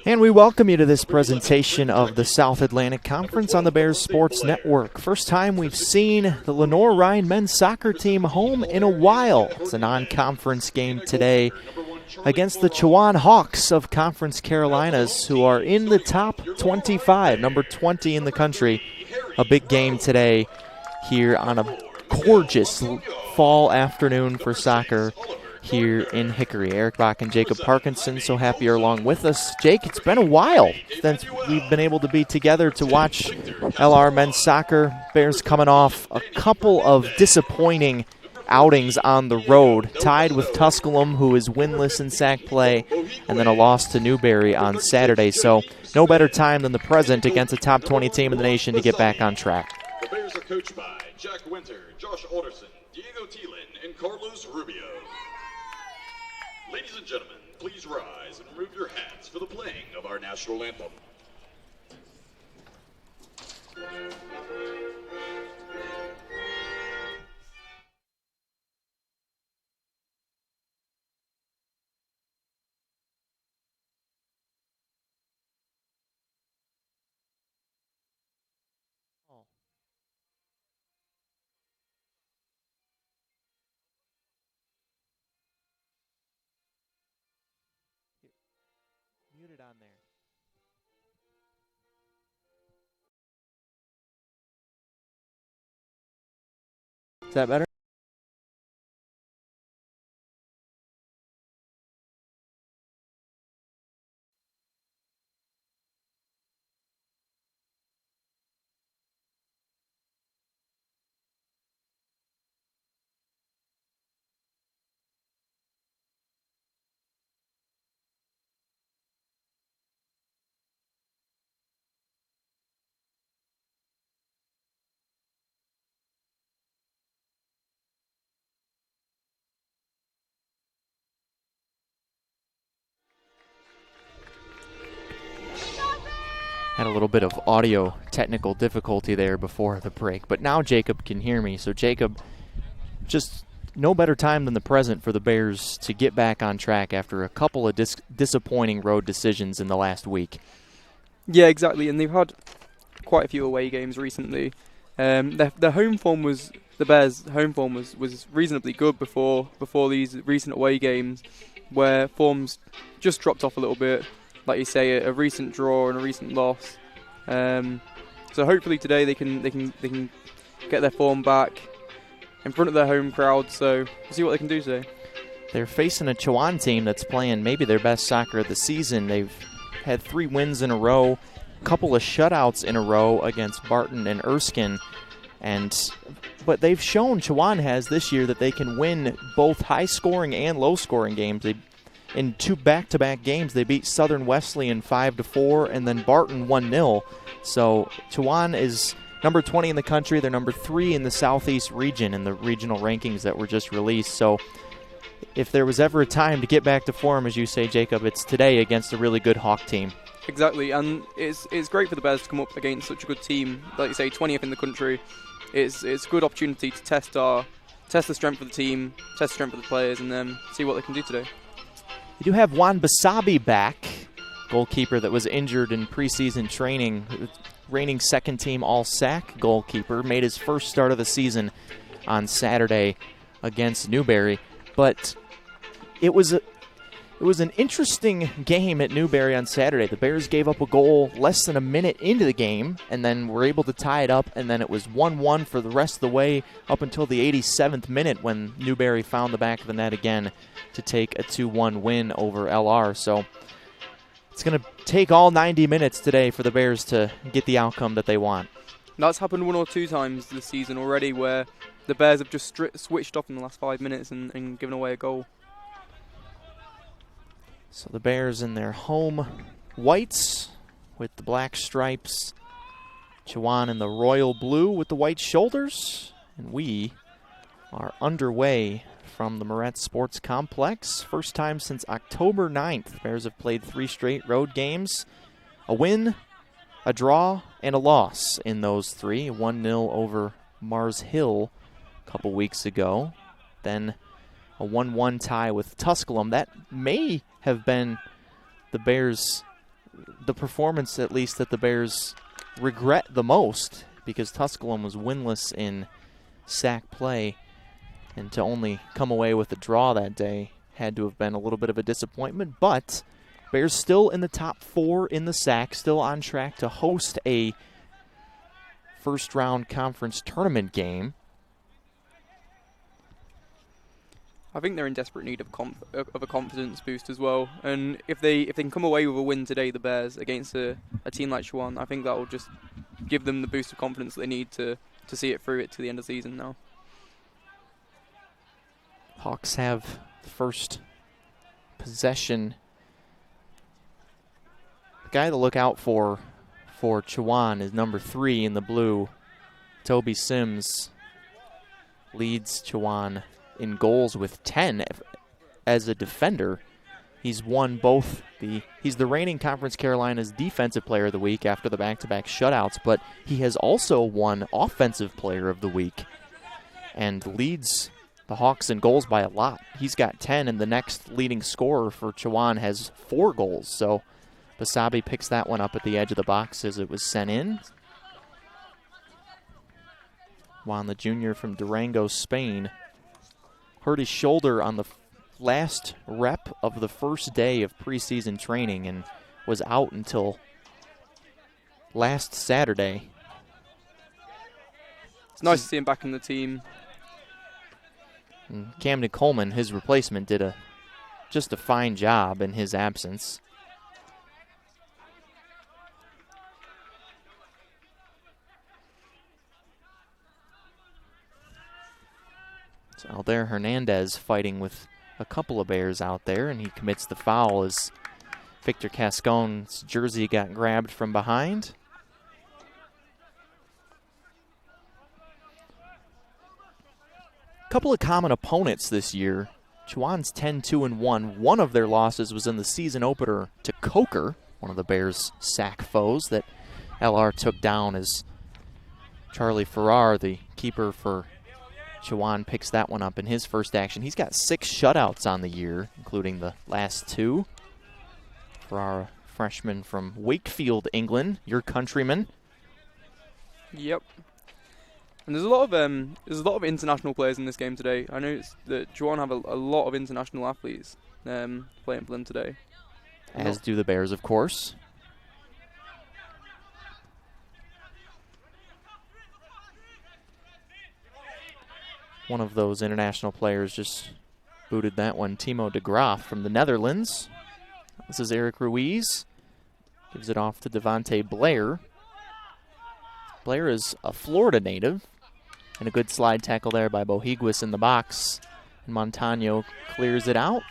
And we welcome you to this presentation of the South Atlantic Conference on the Bears Sports Network. First time we've seen the Lenoir-Rhyne men's soccer team home in a while. It's a non-conference game today against the Chowan Hawks of Conference Carolinas, who are in the top 25, number 20 in the country. A big game today here on a gorgeous fall afternoon for soccer here in Hickory. Eric Bach and Jacob Parkinson, so happy you're along with us. Jake, it's been a while since we've been able to be together to watch LR men's soccer. Bears coming off a couple of disappointing outings on the road, tied with Tusculum, who is winless in SAC play, and then a loss to Newberry on Saturday. So no better time than the present against a top 20 team in the nation to get back on track. The Bears are coached by Jack Winter, Josh Alderson, Diego Thielen, and Carlos Rubio. Ladies and gentlemen, please rise and remove your hats for the playing of our national anthem. Muted on there. Is that better? Had a little bit of audio technical difficulty there before the break, but now Jacob can hear me. So Jacob, just no better time than the present for the Bears to get back on track after a couple of disappointing road decisions in the last week. Yeah, exactly, and they've had quite a few away games recently. Their home form was, the Bears' home form was reasonably good before these recent away games, where form's just dropped off a little bit. Like you say, a recent draw and a recent loss. So hopefully today they can get their form back in front of their home crowd. So we'll see what they can do today. They're facing a Chowan team that's playing maybe their best soccer of the season. They've had 3 wins in a row, a couple of shutouts in a row against Barton and Erskine. But they've shown, Chowan has this year, that they can win both high-scoring and low-scoring games. In 2 back-to-back games, they beat Southern Wesleyan 5-4 and then Barton 1-0. So Chowan is number 20 in the country. They're number 3 in the Southeast region in the regional rankings that were just released. So if there was ever a time to get back to form, as you say, Jacob, it's today against a really good Hawk team. Exactly, and it's great for the Bears to come up against such a good team. Like you say, 20th in the country. It's a good opportunity to test the strength of the team, test the strength of the players, and then see what they can do today. You do have Juan Basabi back, goalkeeper that was injured in preseason training, reigning second-team All-SAC goalkeeper, made his first start of the season on Saturday against Newberry. But it was an interesting game at Newberry on Saturday. The Bears gave up a goal less than a minute into the game and then were able to tie it up, and then it was 1-1 for the rest of the way up until the 87th minute when Newberry found the back of the net again to take a 2-1 win over LR. So it's going to take all 90 minutes today for the Bears to get the outcome that they want. That's happened 1 or 2 times this season already, where the Bears have just switched off in the last 5 minutes and given away a goal. So the Bears in their home whites with the black stripes. Chowan in the royal blue with the white shoulders. And we are underway from the Moretz Sports Complex. First time since October 9th. The Bears have played 3 straight road games. A win, a draw, and a loss in those 3. 1-0 over Mars Hill a couple weeks ago. Then a 1-1 tie with Tusculum. That may have been the Bears, the performance at least that the Bears regret the most, because Tusculum was winless in sack play, and to only come away with a draw that day had to have been a little bit of a disappointment. But Bears still in the top 4 in the sack, still on track to host a first-round conference tournament game. I think they're in desperate need of a confidence boost as well. And if they can come away with a win today, the Bears, against a team like Chowan, I think that will just give them the boost of confidence that they need to see it through it to the end of the season now. Hawks have the first possession. The guy to look out for Chowan is number 3 in the blue. Toby Sims leads Chowan in goals with 10 as a defender. He's won both he's the reigning Conference Carolina's Defensive Player of the Week after the back-to-back shutouts, but he has also won Offensive Player of the Week and leads the Hawks in goals by a lot. He's got 10, and the next leading scorer for Chowan has 4 goals. So Basabe picks that one up at the edge of the box as it was sent in. Juan, the junior from Durango, Spain, hurt his shoulder on the last rep of the first day of preseason training and was out until last Saturday. It's nice to see him back in the team. And Camden Coleman, his replacement, did just a fine job in his absence. So out there, Hernandez fighting with a couple of Bears out there, and he commits the foul as Victor Cascon's jersey got grabbed from behind. A couple of common opponents this year. Chowan's 10-2-1. One of their losses was in the season opener to Coker, one of the Bears' sack foes that LR took down as Charlie Farrar, the keeper for Chowan, picks that one up in his first action. He's got 6 shutouts on the year, including the last 2. Farrar, freshman from Wakefield, England, your countryman. Yep. And there's a lot of international players in this game today. I know that Chowan have a lot of international athletes playing for them today. As do the Bears, of course. One of those international players just booted that one, Timo de Graaf from the Netherlands. This is Eric Ruiz. Gives it off to Devontae Blair. Blair is a Florida native. And a good slide tackle there by Bohiguis in the box. And Montano clears it out.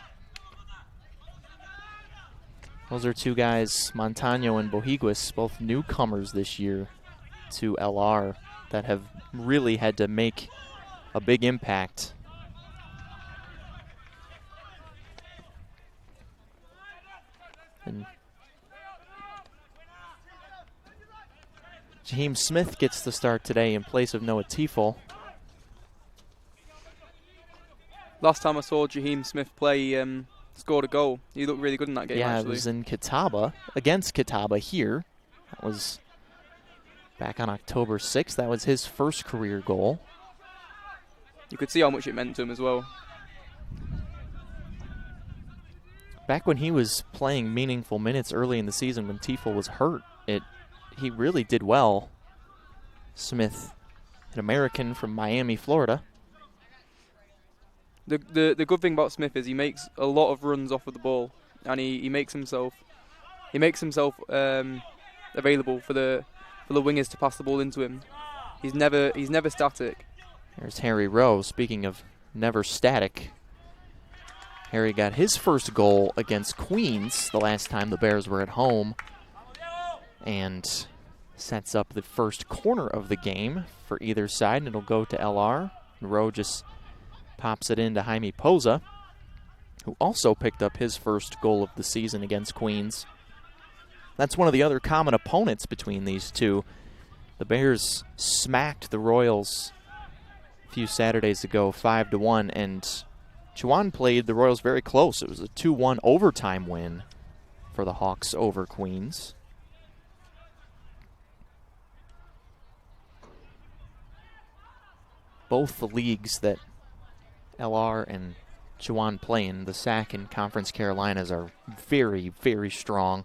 Those are 2 guys, Montano and Bohiguis, both newcomers this year to LR, that have really had to make a big impact. And Jaheim Smith gets the start today in place of Noah Tiefel. Last time I saw Jaheim Smith play, scored a goal. He looked really good in that game, yeah, actually. It was in Catawba, against Catawba here. That was back on October 6th. That was his first career goal. You could see how much it meant to him as well. Back when he was playing meaningful minutes early in the season when Tiefel was hurt, he really did well. Smith, an American from Miami, Florida. The good thing about Smith is he makes a lot of runs off of the ball, and he makes himself available for the wingers to pass the ball into him. He's never static. There's Harry Rowe. Speaking of never static, Harry got his first goal against Queens the last time the Bears were at home, and sets up the first corner of the game for either side, and it'll go to LR. And Rowe just pops it into Jaime Poza, who also picked up his first goal of the season against Queens. That's one of the other common opponents between these two. The Bears smacked the Royals a few Saturdays ago, 5-1, and Chowan played the Royals very close. It was a 2-1 overtime win for the Hawks over Queens. Both the leagues that LR and Chowan play in, the SAC and Conference Carolinas, are very, very strong.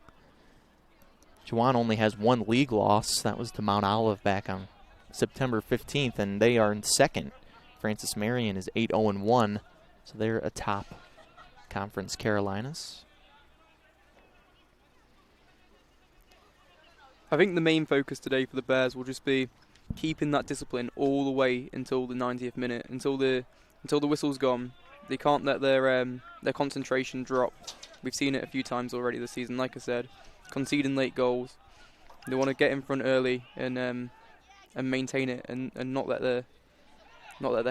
Chowan only has one league loss. That was to Mount Olive back on September 15th, and they are in second. Francis Marion is 8-0-1, so they're atop Conference Carolinas. I think the main focus today for the Bears will just be keeping that discipline all the way until the 90th minute, until the whistle's gone. They can't let their concentration drop. We've seen it a few times already this season. Like I said, conceding late goals. They want to get in front early and maintain it and not let their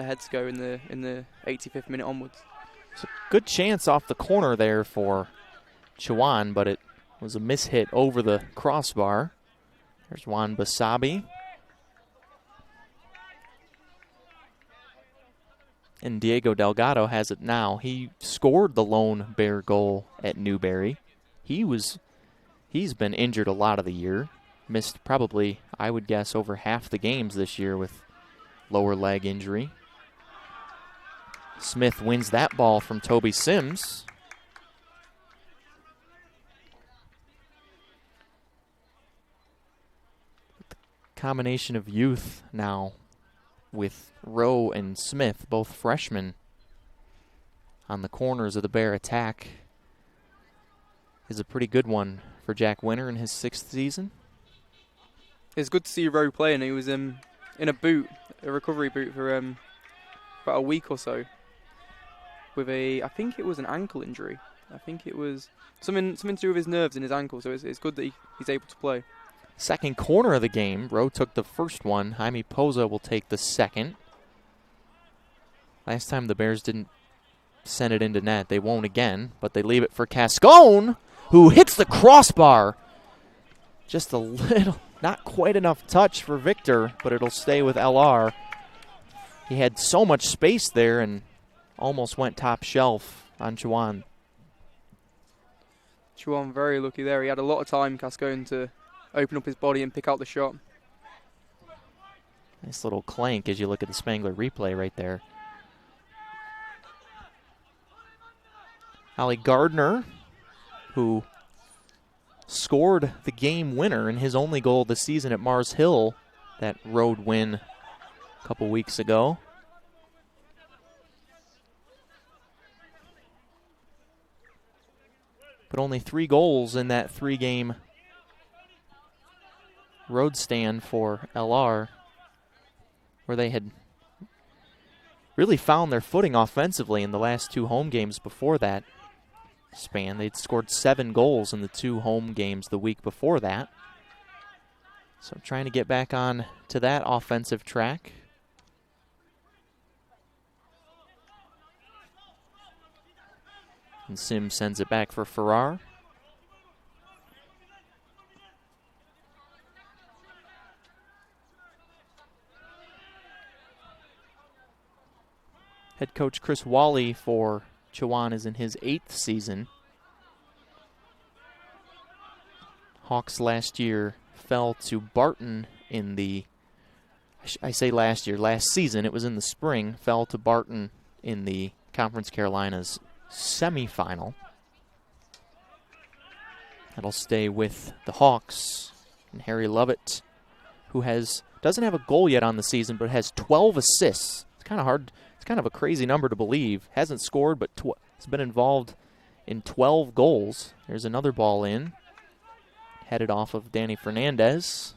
heads go in the 85th minute onwards. It's a good chance off the corner there for Chowan, but it was a mishit over the crossbar. There's Juan Basabi. And Diego Delgado has it now. He scored the lone Bear goal at Newberry. He's been injured a lot of the year. Missed probably, I would guess, over half the games this year with lower leg injury. Smith wins that ball from Toby Sims. The combination of youth now with Rowe and Smith, both freshmen, on the corners of the Bear attack, is a pretty good one for Jack Winter in his 6th season. It's good to see Rowe playing. He was in a boot, a recovery boot for about a week or so, with I think it was an ankle injury. I think it was something to do with his nerves in his ankle, so it's good that he's able to play. Second corner of the game. Rowe took the first one. Jaime Poza will take the second. Last time the Bears didn't send it into net. They won't again, but they leave it for Cascone, who hits the crossbar. Just a little, not quite enough touch for Victor, but it'll stay with LR. He had so much space there and almost went top shelf on Chowan. Chowan very lucky there. He had a lot of time, Cascone, to open up his body and pick out the shot. Nice little clank as you look at the Spangler replay right there. Ollie Gardner, who scored the game winner in his only goal this season at Mars Hill, that road win a couple weeks ago. But only 3 goals in that 3-game road stand for LR, where they had really found their footing offensively in the last 2 home games before that span. They'd scored 7 goals in the 2 home games the week before that. So trying to get back on to that offensive track. And Sims sends it back for Farrar. Head coach Chris Wally for Chowan is in his 8th season. Hawks last year fell to Barton in the, I say last year, last season, it was in the spring, fell to Barton in the Conference Carolinas semifinal. That'll stay with the Hawks and Harry Lovett, who doesn't have a goal yet on the season, but has 12 assists. It's kind of hard. It's kind of a crazy number to believe. Hasn't scored, but has been involved in 12 goals. There's another ball in, headed off of Danny Fernandez,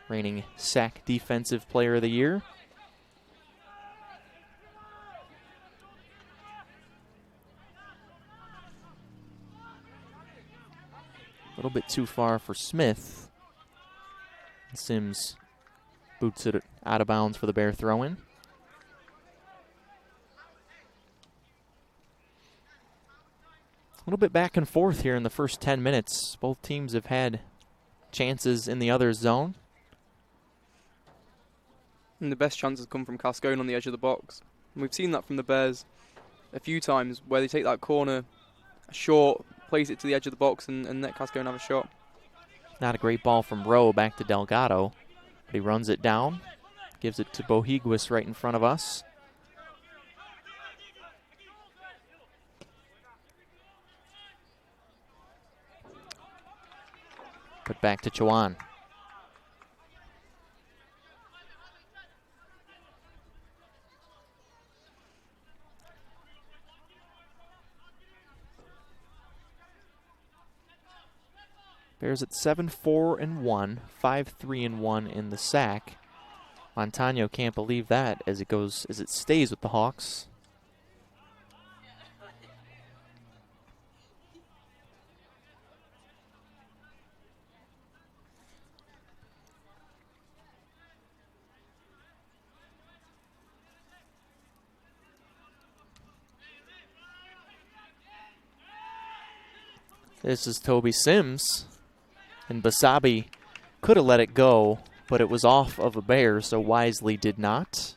reigning SAC Defensive Player of the Year. A little bit too far for Smith. Sims boots it out of bounds for the Bear throw-in. A little bit back and forth here in the first 10 minutes. Both teams have had chances in the other zone. And the best chances come from Cascone on the edge of the box. And we've seen that from the Bears a few times where they take that corner, a short place it to the edge of the box and Netcast go and have a shot. Not a great ball from Rowe back to Delgado, but he runs it down, gives it to Bohiguis right in front of us. Put back to Chowan. Bears at 7-4-1, 5-3-1 in the sack. Montano can't believe that as it stays with the Hawks. This is Toby Sims. And Basabi could have let it go, but it was off of a Bear, so wisely did not.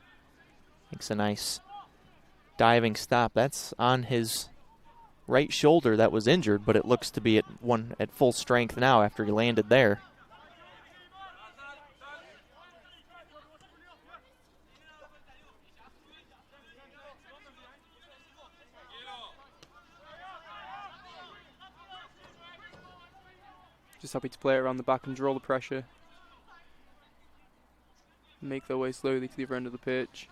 Makes a nice diving stop. That's on his right shoulder that was injured, but it looks to be at full strength now after he landed there. Just happy to play it around the back and draw the pressure. Make their way slowly to the other end of the pitch.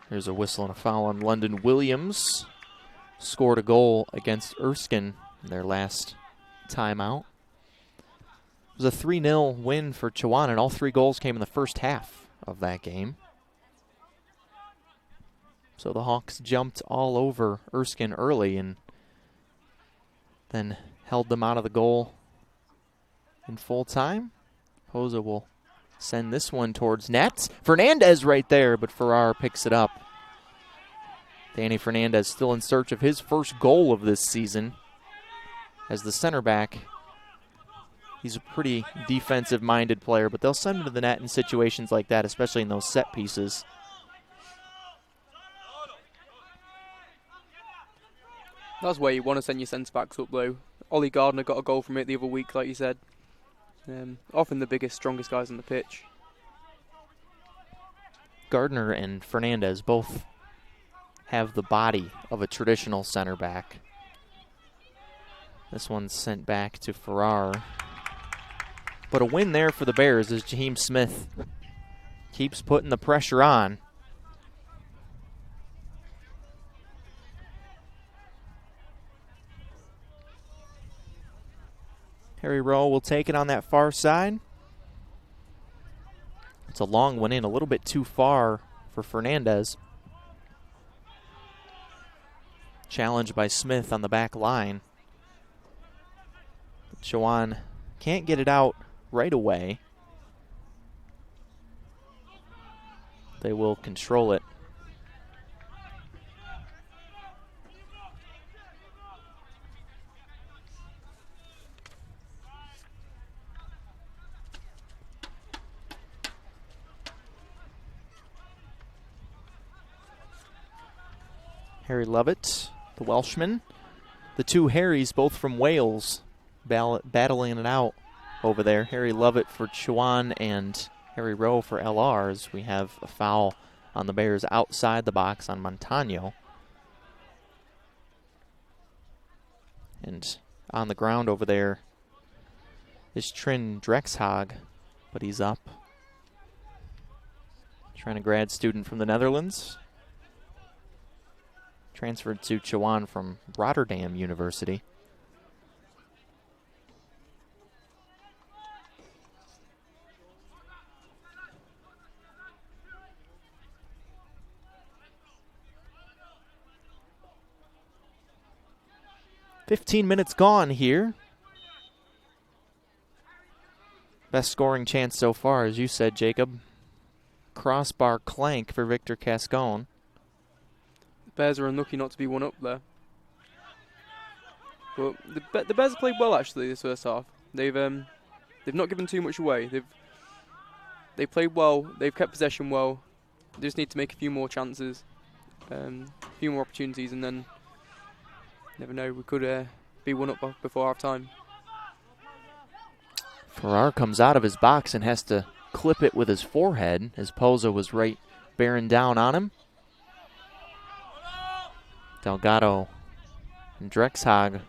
There's a whistle and a foul on London Williams. Scored a goal against Erskine in their last timeout. It was a 3-0 win for Chowan, and all 3 goals came in the first half of that game. So the Hawks jumped all over Erskine early and then held them out of the goal in full time. Posa will send this one towards net. Fernandez right there, but Farrar picks it up. Danny Fernandez still in search of his first goal of this season as the center back. He's a pretty defensive-minded player, but they'll send him to the net in situations like that, especially in those set pieces. That's where you want to send your centre-backs up, though. Ollie Gardner got a goal from it the other week, like you said. Often the biggest, strongest guys on the pitch. Gardner and Fernandez both have the body of a traditional center back. This one's sent back to Farrar. But a win there for the Bears as Jaheim Smith keeps putting the pressure on. Harry Rowe will take it on that far side. It's a long one in, a little bit too far for Fernandez. Challenged by Smith on the back line. Chowan can't get it out right away. They will control it. Harry Lovett, the Welshman. The two Harrys, both from Wales, battling it out over there. Harry Lovett for Chowan and Harry Rowe for LR, as we have a foul on the Bears outside the box on Montano. And on the ground over there is Trin Drexhag, but he's up. Trying a grad student from the Netherlands. Transferred to Chowan from Rotterdam University. "15 minutes gone here. Best scoring chance so far, as you said, Jacob. Crossbar clank for Victor Cascone. Bears are unlucky not to be one up there. But the Bears have played well actually this first half. They've not given too much away. They've played well. They've kept possession well. They just need to make a few more chances. a few more opportunities, and then never know, we could be one up before half time. Farrar comes out of his box and has to clip it with his forehead as Poza was right bearing down on him. Delgado and Drexhag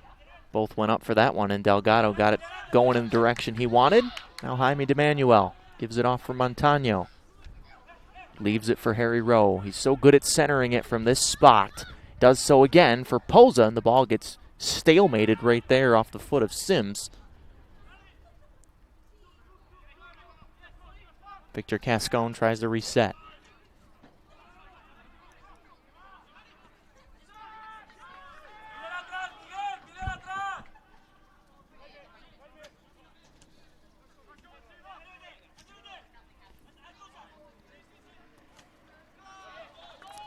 both went up for that one, and Delgado got it going in the direction he wanted. Now Jaime DeManuel gives it off for Montano. Leaves it for Harry Rowe. He's so good at centering it from this spot. Does so again for Poza, and the ball gets stalemated right there off the foot of Sims. Victor Cascone tries to reset.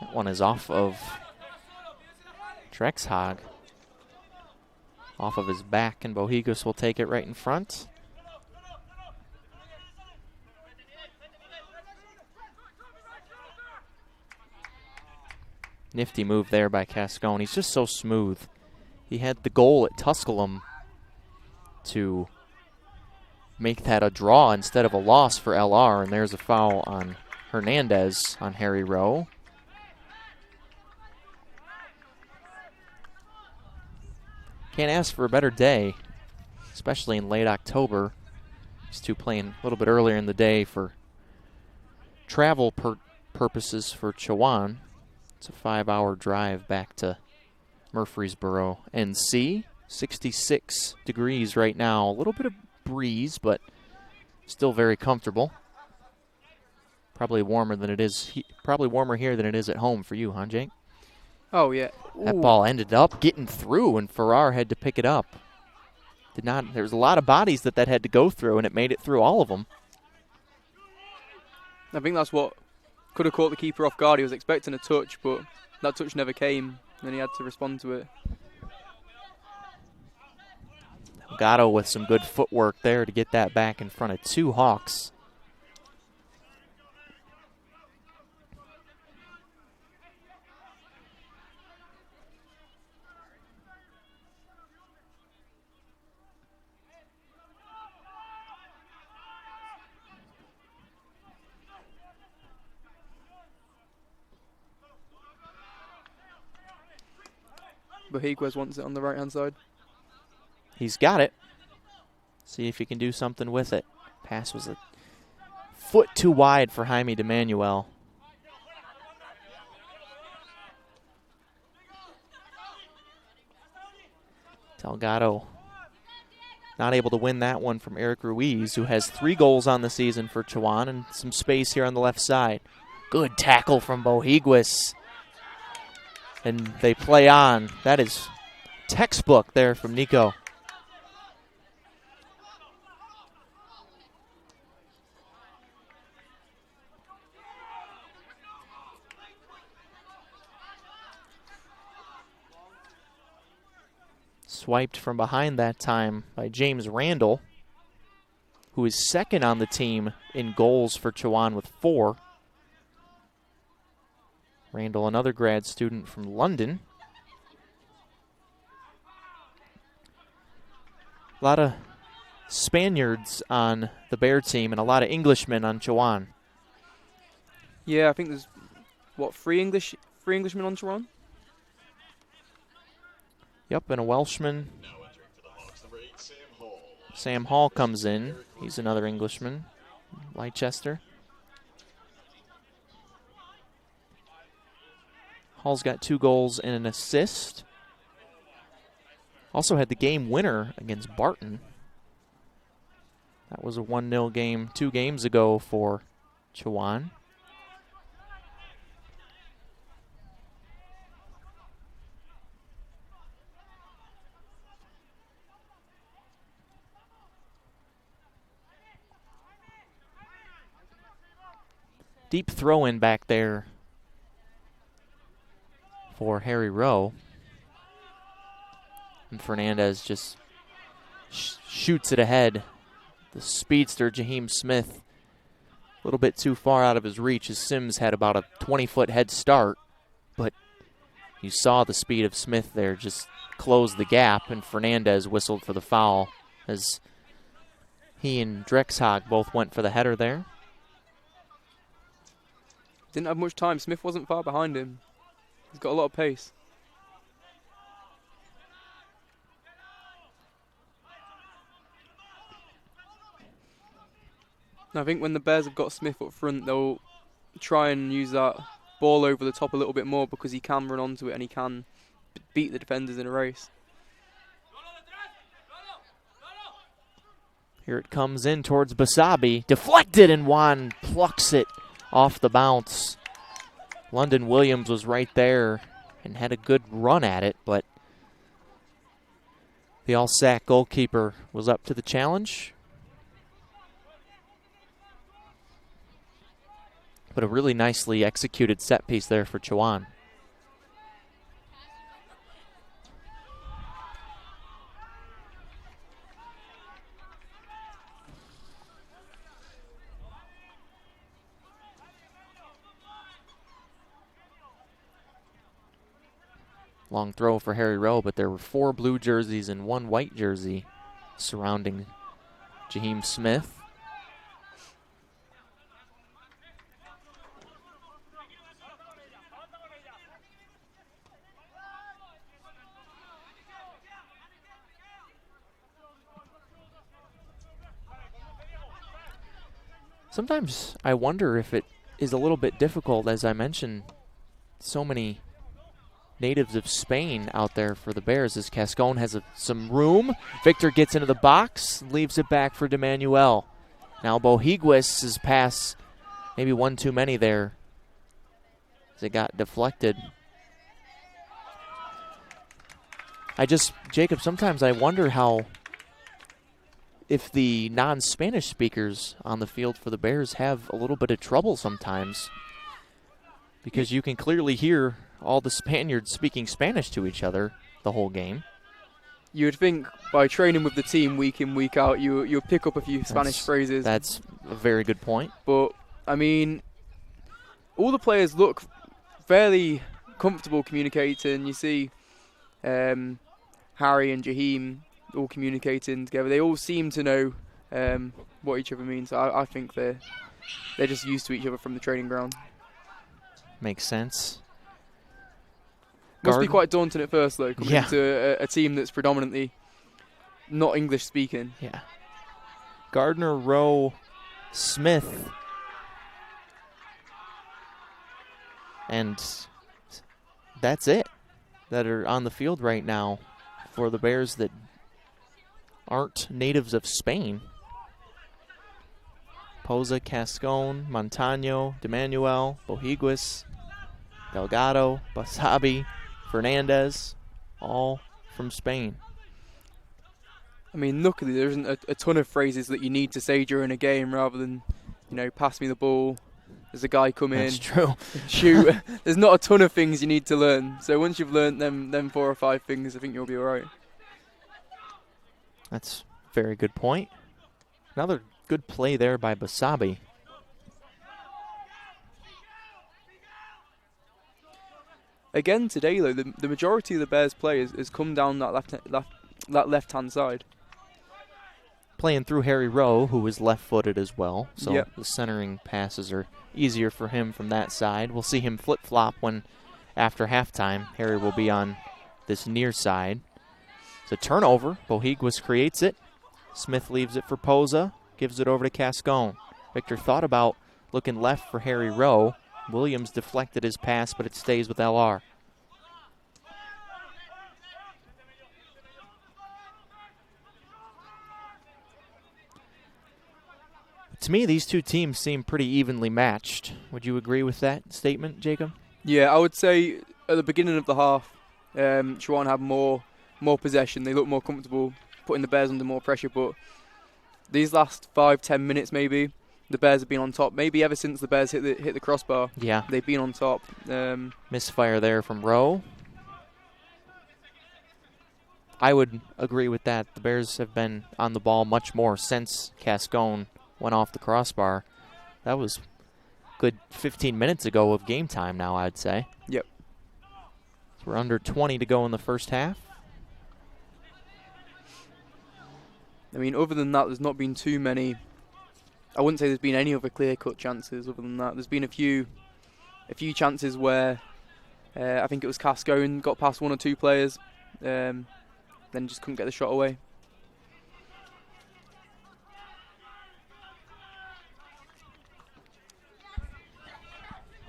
That one is off of Drexhag. Off of his back, and Bohigos will take it right in front. Nifty move there by Cascone. He's just so smooth. He had the goal at Tusculum to make that a draw instead of a loss for LR, and there's a foul on Hernandez on Harry Rowe. Can't ask for a better day, especially in late October. These two playing a little bit earlier in the day for travel purposes for Chowan. It's a 5-hour drive back to Murfreesboro, NC. 66 degrees right now. A little bit of breeze, but still very comfortable. Probably warmer than it is. Probably warmer here than it is at home for you, huh, Jake? Oh yeah. Ooh. That ball ended up getting through, and Farrar had to pick it up. Did not. There was a lot of bodies that had to go through, and it made it through all of them. I think that's what could have caught the keeper off guard. He was expecting a touch, but that touch never came, and he had to respond to it. Delgado with some good footwork there to get that back in front of two Hawks. Bohiguez wants it on the right-hand side. He's got it. See if he can do something with it. Pass was a foot too wide for Jaime DeManuel. Delgado not able to win that one from Eric Ruiz, who has 3 goals on the season for Chowan, and some space here on the left side. Good tackle from Bohiguez. And they play on. That is textbook there from Nico. Swiped from behind that time by James Randall, who is second on the team in goals for Chowan with 4. Randall, another grad student from London. A lot of Spaniards on the Bear team and a lot of Englishmen on Chowan. Yeah, I think there's, 3 Englishmen on Chowan? Yep, and a Welshman. Sam Hall comes in. He's another Englishman. Leicester. Hall's got 2 goals and an assist. Also had the game winner against Barton. That was a 1-0 game 2 games ago for Chowan. Deep throw-in back there for Harry Rowe. And Fernandez just shoots it ahead. The speedster, Jaheim Smith, a little bit too far out of his reach as Sims had about a 20-foot head start. but you saw the speed of Smith there just close the gap, and Fernandez whistled for the foul as he and Drexhog both went for the header there. Didn't have much time. Smith wasn't far behind him. He's got a lot of pace. I think when the Bears have got Smith up front, they'll try and use that ball over the top a little bit more because he can run onto it and he can beat the defenders in a race. Here it comes in towards Basabi. Deflected, and Juan plucks it off the bounce. London Williams was right there and had a good run at it, but the All-Sac goalkeeper was up to the challenge. But a really nicely executed set piece there for Chowan. Long throw for Harry Rowe, but there were 4 blue jerseys and 1 white jersey surrounding Jaheim Smith. Sometimes I wonder if it is a little bit difficult, as I mentioned, so many natives of Spain out there for the Bears, as Cascone has some room. Victor gets into the box, leaves it back for DeManuel. Now Bohiguis' pass, maybe one too many there, as it got deflected. Jacob, sometimes I wonder if the non-Spanish speakers on the field for the Bears have a little bit of trouble sometimes, because you can clearly hear all the Spaniards speaking Spanish to each other the whole game. You would think by training with the team week in, week out, you'll pick up a few Spanish phrases. That's a very good point. But, I mean, all the players look fairly comfortable communicating. You see Harry and Jaheim all communicating together. They all seem to know what each other means. I think they're just used to each other from the training ground. Makes sense. Must be quite daunting at first, though, coming into a team that's predominantly not English speaking. Yeah. Gardner, Rowe, Smith, and that's it that are on the field right now for the Bears that aren't natives of Spain. Poza, Cascone, Montano, DeManuel, Bohiguis, Delgado, Basabi, Fernandez, all from Spain. I mean, luckily there isn't a ton of phrases that you need to say during a game rather than, pass me the ball, there's a guy come in. That's true. Shoot. There's not a ton of things you need to learn. So once you've learned them 4 or 5 things, I think you'll be all right. That's a very good point. Another good play there by Basabi. Again today, though, the majority of the Bears play has come down that left-hand side. Playing through Harry Rowe, who is left-footed as well. So yep. The centering passes are easier for him from that side. We'll see him flip-flop when, after halftime, Harry will be on this near side. It's a turnover. Bohiguis creates it. Smith leaves it for Poza. Gives it over to Cascone. Victor thought about looking left for Harry Rowe. Williams deflected his pass, but it stays with LR. To me, these two teams seem pretty evenly matched. Would you agree with that statement, Jacob? Yeah, I would say at the beginning of the half, Chowan had more possession. They looked more comfortable, putting the Bears under more pressure. But these last 5-10 minutes, maybe, the Bears have been on top. Maybe ever since the Bears hit the crossbar, yeah, they've been on top. Misfire there from Rowe. I would agree with that. The Bears have been on the ball much more since Cascone went off the crossbar. That was good 15 minutes ago of game time now, I'd say. Yep. We're under 20 to go in the first half. I mean, other than that, there's not been too many. I wouldn't say there's been any other clear-cut chances other than that. There's been a few chances where I think it was Casco and got past one or two players, then just couldn't get the shot away.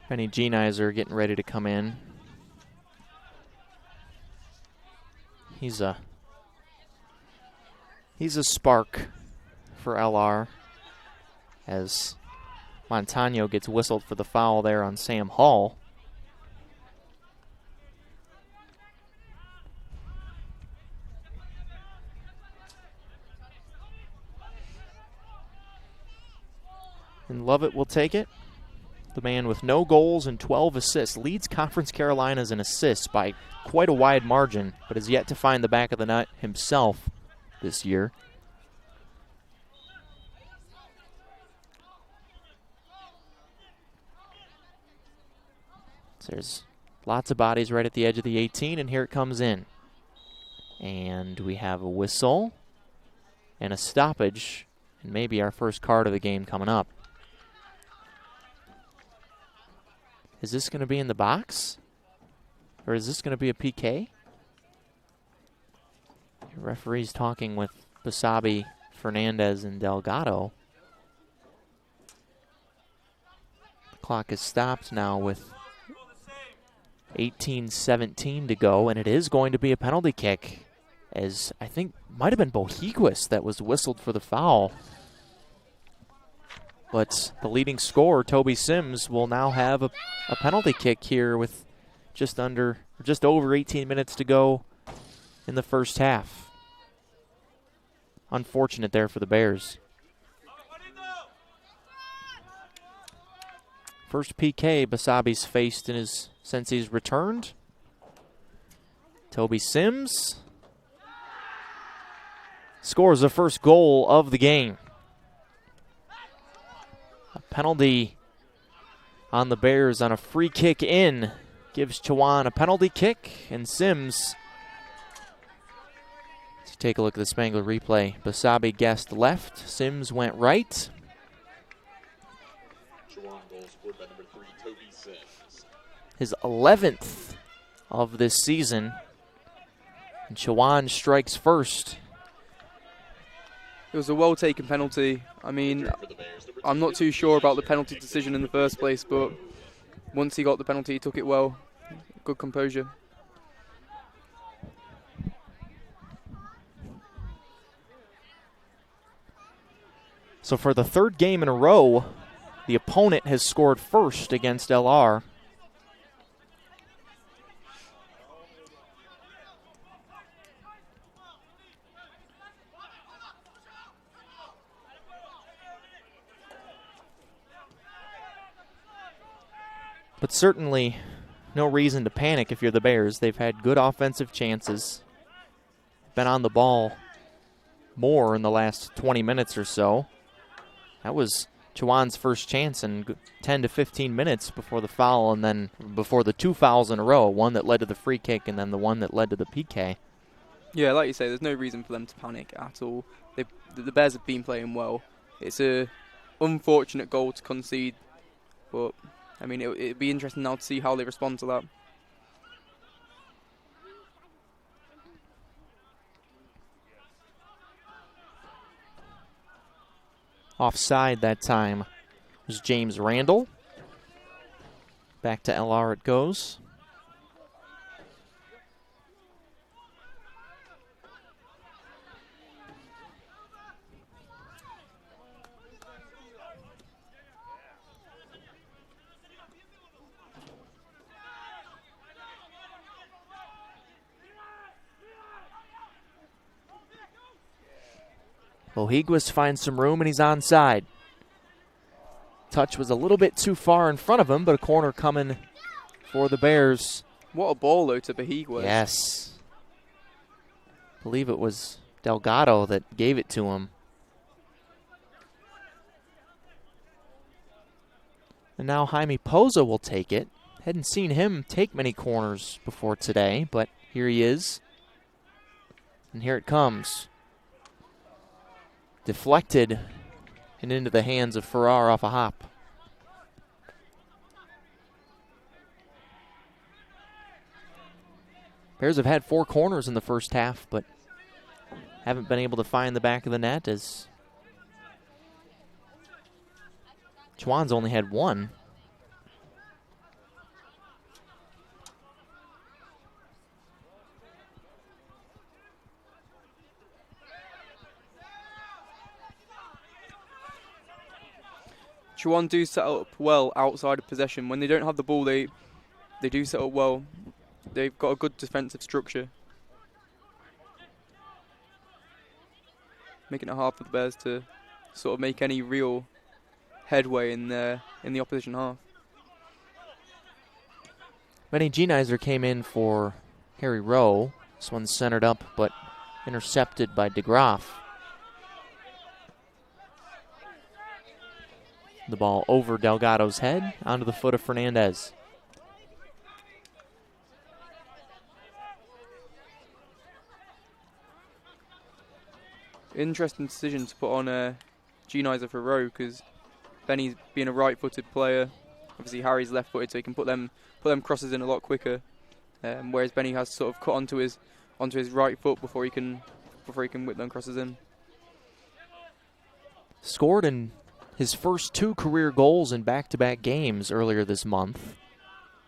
Benny Genizer getting ready to come in. He's a spark for LR as Montano gets whistled for the foul there on Sam Hall. And Lovett will take it. The man with no goals and 12 assists leads Conference Carolinas in assists by quite a wide margin, but has yet to find the back of the net himself this year. So there's lots of bodies right at the edge of the 18, and here it comes in. And we have a whistle and a stoppage, and maybe our first card of the game coming up. Is this going to be in the box? Or is this going to be a PK? The referee's talking with Basabe, Fernandez, and Delgado. The clock is stopped now with 18:17 to go, and it is going to be a penalty kick, as I think might have been Bohiguis that was whistled for the foul. But the leading scorer, Toby Sims, will now have a penalty kick here with just over 18 minutes to go in the first half. Unfortunate there for the Bears. First PK Basabe's faced since he's returned. Toby Sims scores the first goal of the game. A penalty on the Bears on a free kick in gives Chowan a penalty kick, and Sims, let's take a look at the Spangler replay. Basabe guessed left, Sims went right. Chowan goal scored by number 3, Toby Sims. His 11th of this season, and Chowan strikes first. It was a well-taken penalty. I mean, I'm not too sure about the penalty decision in the first place, but once he got the penalty, he took it well. Good composure. So for the third game in a row, the opponent has scored first against LR. But certainly no reason to panic if you're the Bears. They've had good offensive chances, been on the ball more in the last 20 minutes or so. That was Chowan's first chance in 10 to 15 minutes before the foul, and then before the two fouls in a row, one that led to the free kick and then the one that led to the PK. Yeah, like you say, there's no reason for them to panic at all. The Bears have been playing well. It's a unfortunate goal to concede, but I mean, it'd be interesting now to see how they respond to that. Offside that time was James Randall. Back to LR it goes. Bohiguis finds some room and he's onside. Touch was a little bit too far in front of him, but a corner coming for the Bears. What a ball, though, to Bohiguis. Yes. I believe it was Delgado that gave it to him. And now Jaime Poza will take it. Hadn't seen him take many corners before today, but here he is. And here it comes. Deflected and into the hands of Farrar off a hop. Bears have had 4 corners in the first half, but haven't been able to find the back of the net as Chowan's only had 1. Chowan do set up well outside of possession. When they don't have the ball, they do set up well. They've got a good defensive structure, making it hard for the Bears to sort of make any real headway in the opposition half. Benny Genizer came in for Harry Rowe. This one's centered up, but intercepted by DeGraff. The ball over Delgado's head, onto the foot of Fernandez. Interesting decision to put on Genizer for Rowe, because Benny's being a right-footed player. Obviously Harry's left-footed, so he can put them crosses in a lot quicker. Whereas Benny has sort of cut onto his right foot before he can whip them crosses in. Scored in his first 2 career goals in back-to-back games earlier this month.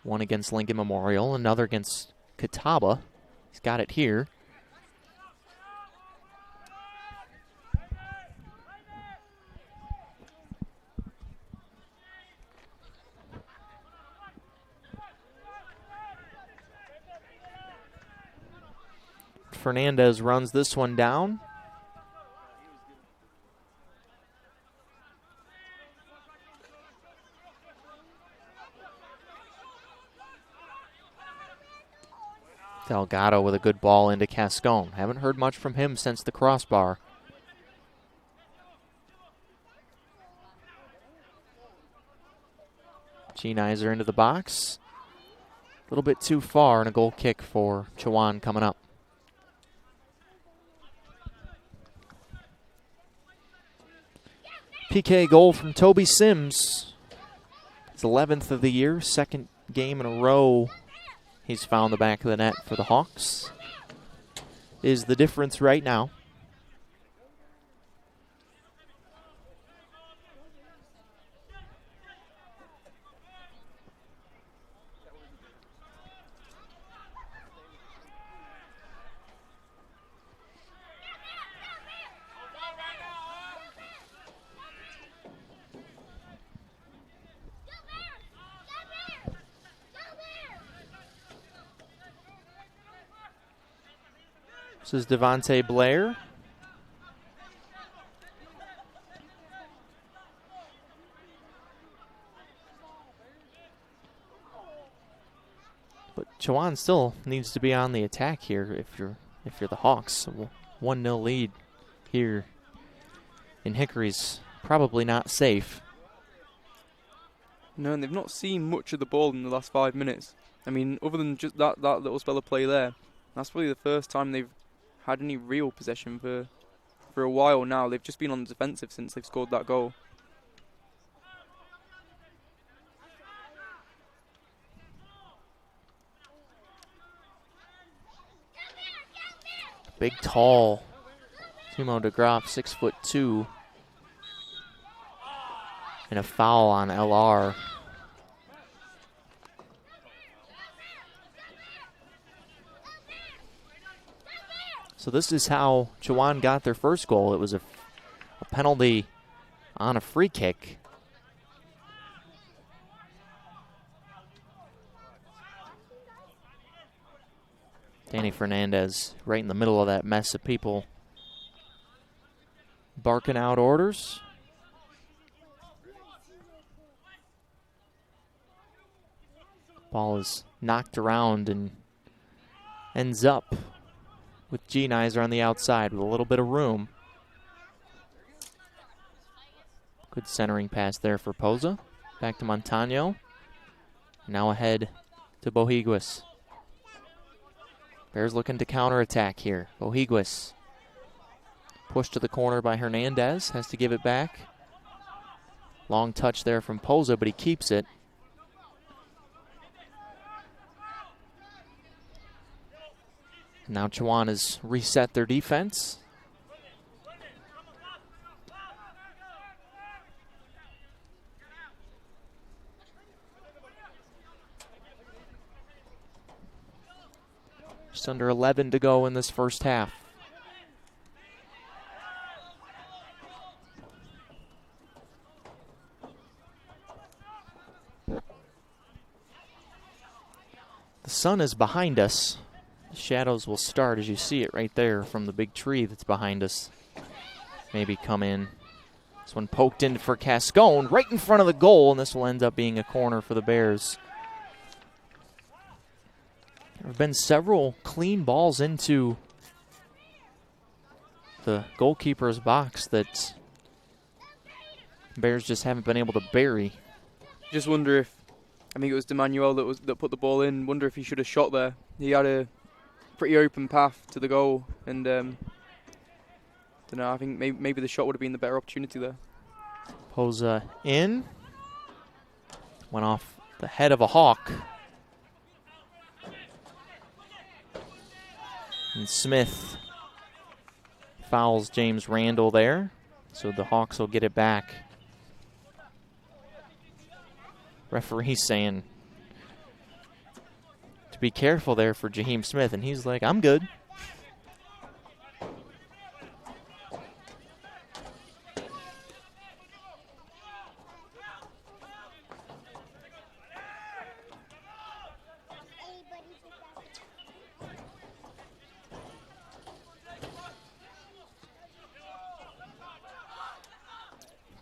One against Lincoln Memorial, another against Catawba. He's got it here. Fernandez runs this one down. Delgado with a good ball into Cascone. Haven't heard much from him since the crossbar. Genizer into the box. A little bit too far, and a goal kick for Chowan coming up. PK goal from Toby Sims. His 11th of the year, 2nd game in a row he's found the back of the net for the Hawks. Is the difference right now. This is Devontae Blair. But Chowan still needs to be on the attack here if you're the Hawks. So 1-0 lead here in Hickory's probably not safe. No, and they've not seen much of the ball in the last 5 minutes. I mean, other than just that little spell of play there, that's probably the first time they've had any real possession for a while now. They've just been on the defensive since they've scored that goal. Big, tall Timo DeGraff, 6'2", and a foul on LR. So this is how Chowan got their first goal. It was a penalty on a free kick. Danny Fernandez right in the middle of that mess of people barking out orders. Ball is knocked around and ends up with Genizer on the outside with a little bit of room. Good centering pass there for Poza. Back to Montano. Now ahead to Bohiguis. Bears looking to counterattack here. Bohiguis pushed to the corner by Hernandez. Has to give it back. Long touch there from Poza, but he keeps it. Now Chowan has reset their defense. Just under 11 to go in this first half. The sun is behind us. The shadows will start as you see it right there from the big tree that's behind us. Maybe come in. This one poked in for Cascone right in front of the goal, and this will end up being a corner for the Bears. There have been several clean balls into the goalkeeper's box that Bears just haven't been able to bury. Just wonder if, I think it was D'Emanuel that put the ball in. Wonder if he should have shot there. He had a pretty open path to the goal, and don't know. I think maybe the shot would have been the better opportunity there. Poza in. Went off the head of a Hawk. And Smith fouls James Randall there, so the Hawks will get it back. Referee saying to be careful there for Jaheim Smith, and he's like, I'm good.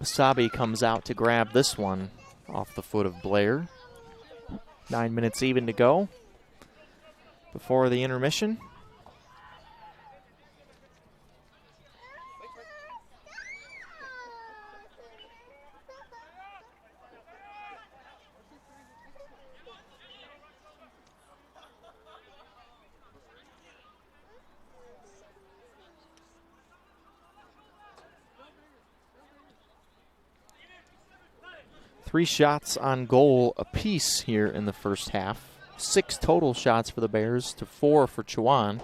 Basabi comes out to grab this one off the foot of Blair. 9 minutes even to go before the intermission. Three shots on goal apiece here in the first half. 6 total shots for the Bears to 4 for Chowan.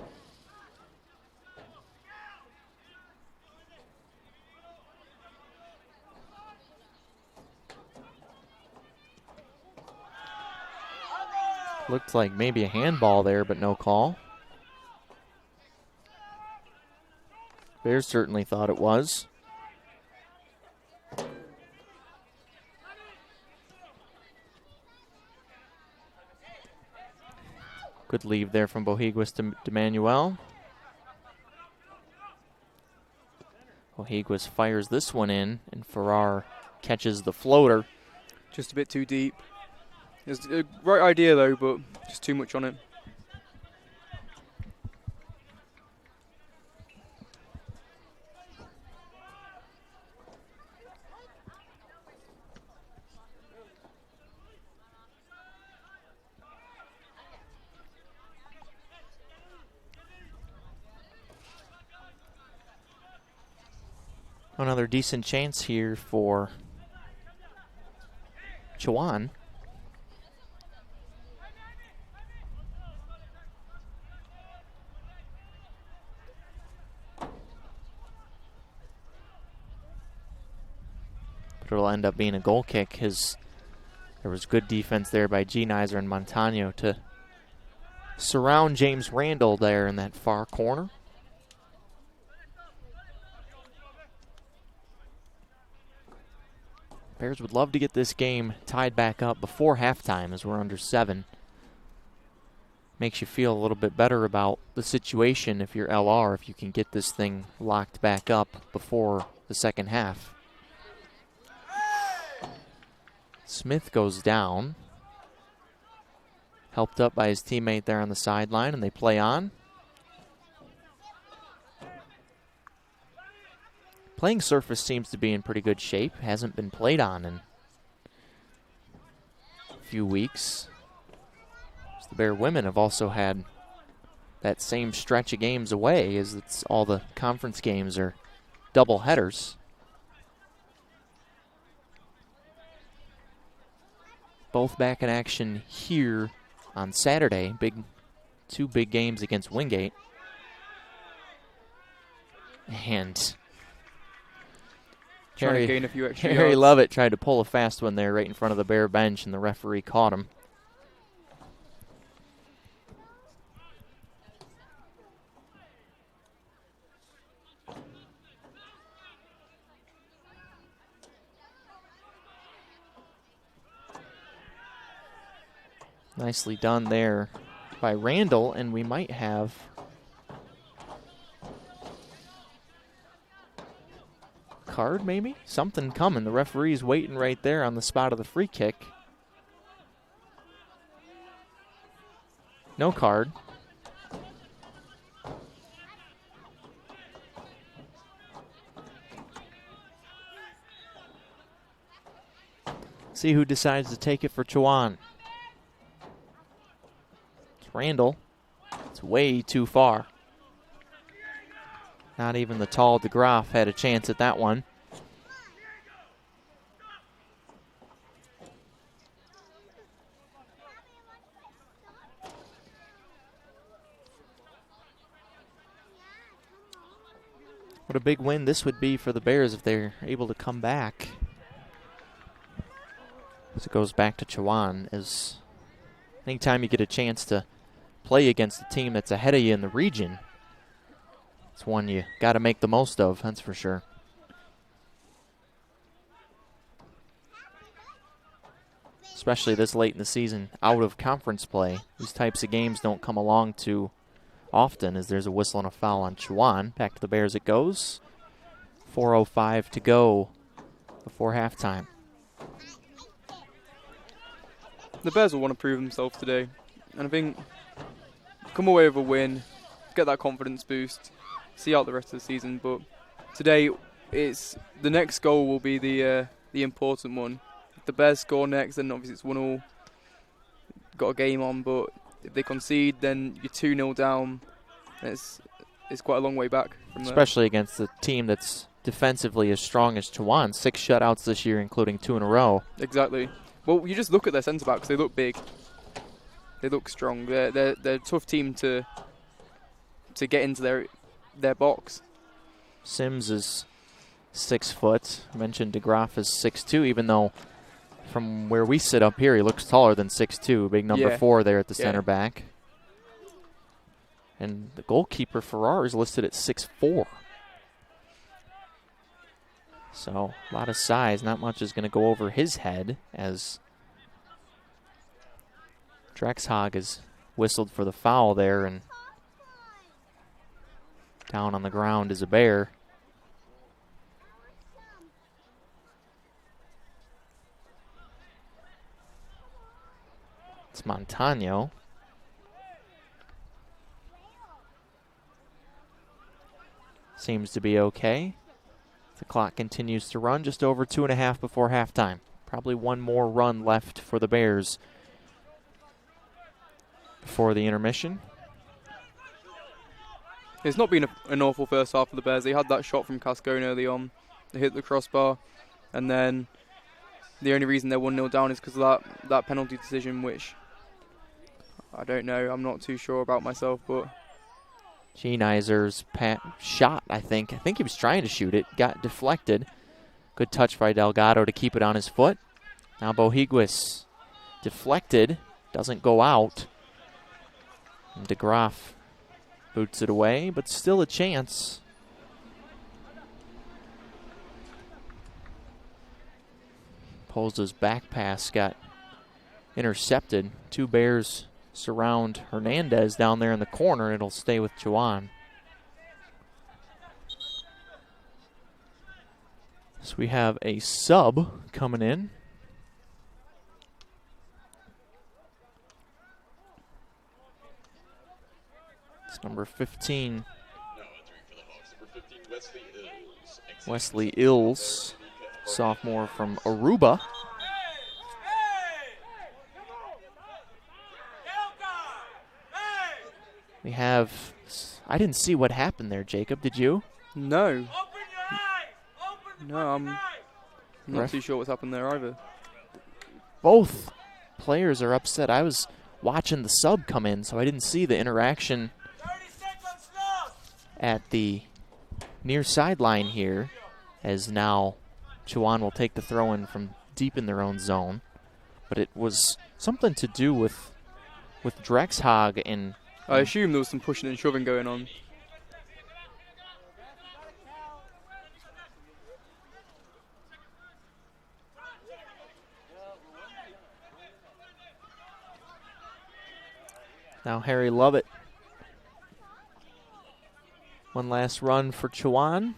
Looked like maybe a handball there, but no call. Bears certainly thought it was. Good leave there from Bohiguis to D'Emanuel. Bohiguis fires this one in, and Farrar catches the floater. Just a bit too deep. It's a right idea though, but just too much on it. Another decent chance here for Chowan. But it'll end up being a goal kick. There was good defense there by Genizer and Montano to surround James Randall there in that far corner. Bears would love to get this game tied back up before halftime as we're under 7. Makes you feel a little bit better about the situation if you're LR, if you can get this thing locked back up before the second half. Smith goes down. Helped up by his teammate there on the sideline, and they play on. Playing surface seems to be in pretty good shape. Hasn't been played on in few weeks. The Bear women have also had that same stretch of games away, as it's all the conference games are double headers. Both back in action here on Saturday. Two big games against Wingate. And Trying to gain a few extra Harry yards. Lovett tried to pull a fast one there right in front of the Bear bench, and the referee caught him. Nicely done there by Randall, and we might have card maybe? Something coming. The referee's waiting right there on the spot of the free kick. No card. See who decides to take it for Chowan. It's Randall. It's way too far. Not even the tall DeGraff had a chance at that one. What a big win this would be for the Bears if they're able to come back. As it goes back to Chowan, as anytime you get a chance to play against a team that's ahead of you in the region, it's one you got to make the most of, that's for sure. Especially this late in the season, out of conference play. These types of games don't come along too often, as there's a whistle and a foul on Chowan. Back to the Bears it goes. 4:05 to go before halftime. The Bears will want to prove themselves today. And I think come away with a win, get that confidence boost, see out the rest of the season. But today, it's the next goal will be the important one. If the Bears score next, then obviously it's 1-1. Got a game on, but if they concede, then you're 2-0 down. It's quite a long way back from there. Especially against a team that's defensively as strong as Chowan. 6 shutouts this year, including 2 in a row. Exactly. Well, you just look at their centre backs; they look big. They look strong. They're a tough team to get into their box. Sims is 6 foot. I mentioned DeGraff is 6'2", even though from where we sit up here, he looks taller than 6'2". Big number 4 there at the center back. And the goalkeeper, Farrar, is listed at 6'4". So a lot of size. Not much is going to go over his head, as Drexhog has whistled for the foul there, and down on the ground is a Bear. It's Montano. Seems to be okay. The clock continues to run, just over 2.5 before halftime. Probably one more run left for the Bears before the intermission. It's not been an awful first half for the Bears. They had that shot from Cascone early on. They hit the crossbar. And then the only reason they're 1-0 down is because of that penalty decision, which I don't know. I'm not too sure about myself, but Geniser's shot, I think. I think he was trying to shoot it. Got deflected. Good touch by Delgado to keep it on his foot. Now Bohiguis deflected. Doesn't go out. And DeGraff boots it away, but still a chance. Polza's back pass got intercepted. 2 Bears surround Hernandez down there in the corner. It'll stay with Chowan. So we have a sub coming in. It's number 15. Wesley Ills, sophomore from Aruba. I didn't see what happened there, Jacob. Did you? No. No, I'm not too sure what's happened there either. Both players are upset. I was watching the sub come in, so I didn't see the interaction at the near sideline here, as now Chowan will take the throw in from deep in their own zone. But it was something to do with Drexhog and... I assume there was some pushing and shoving going on. Now Harry Lovett. One last run for Chowan.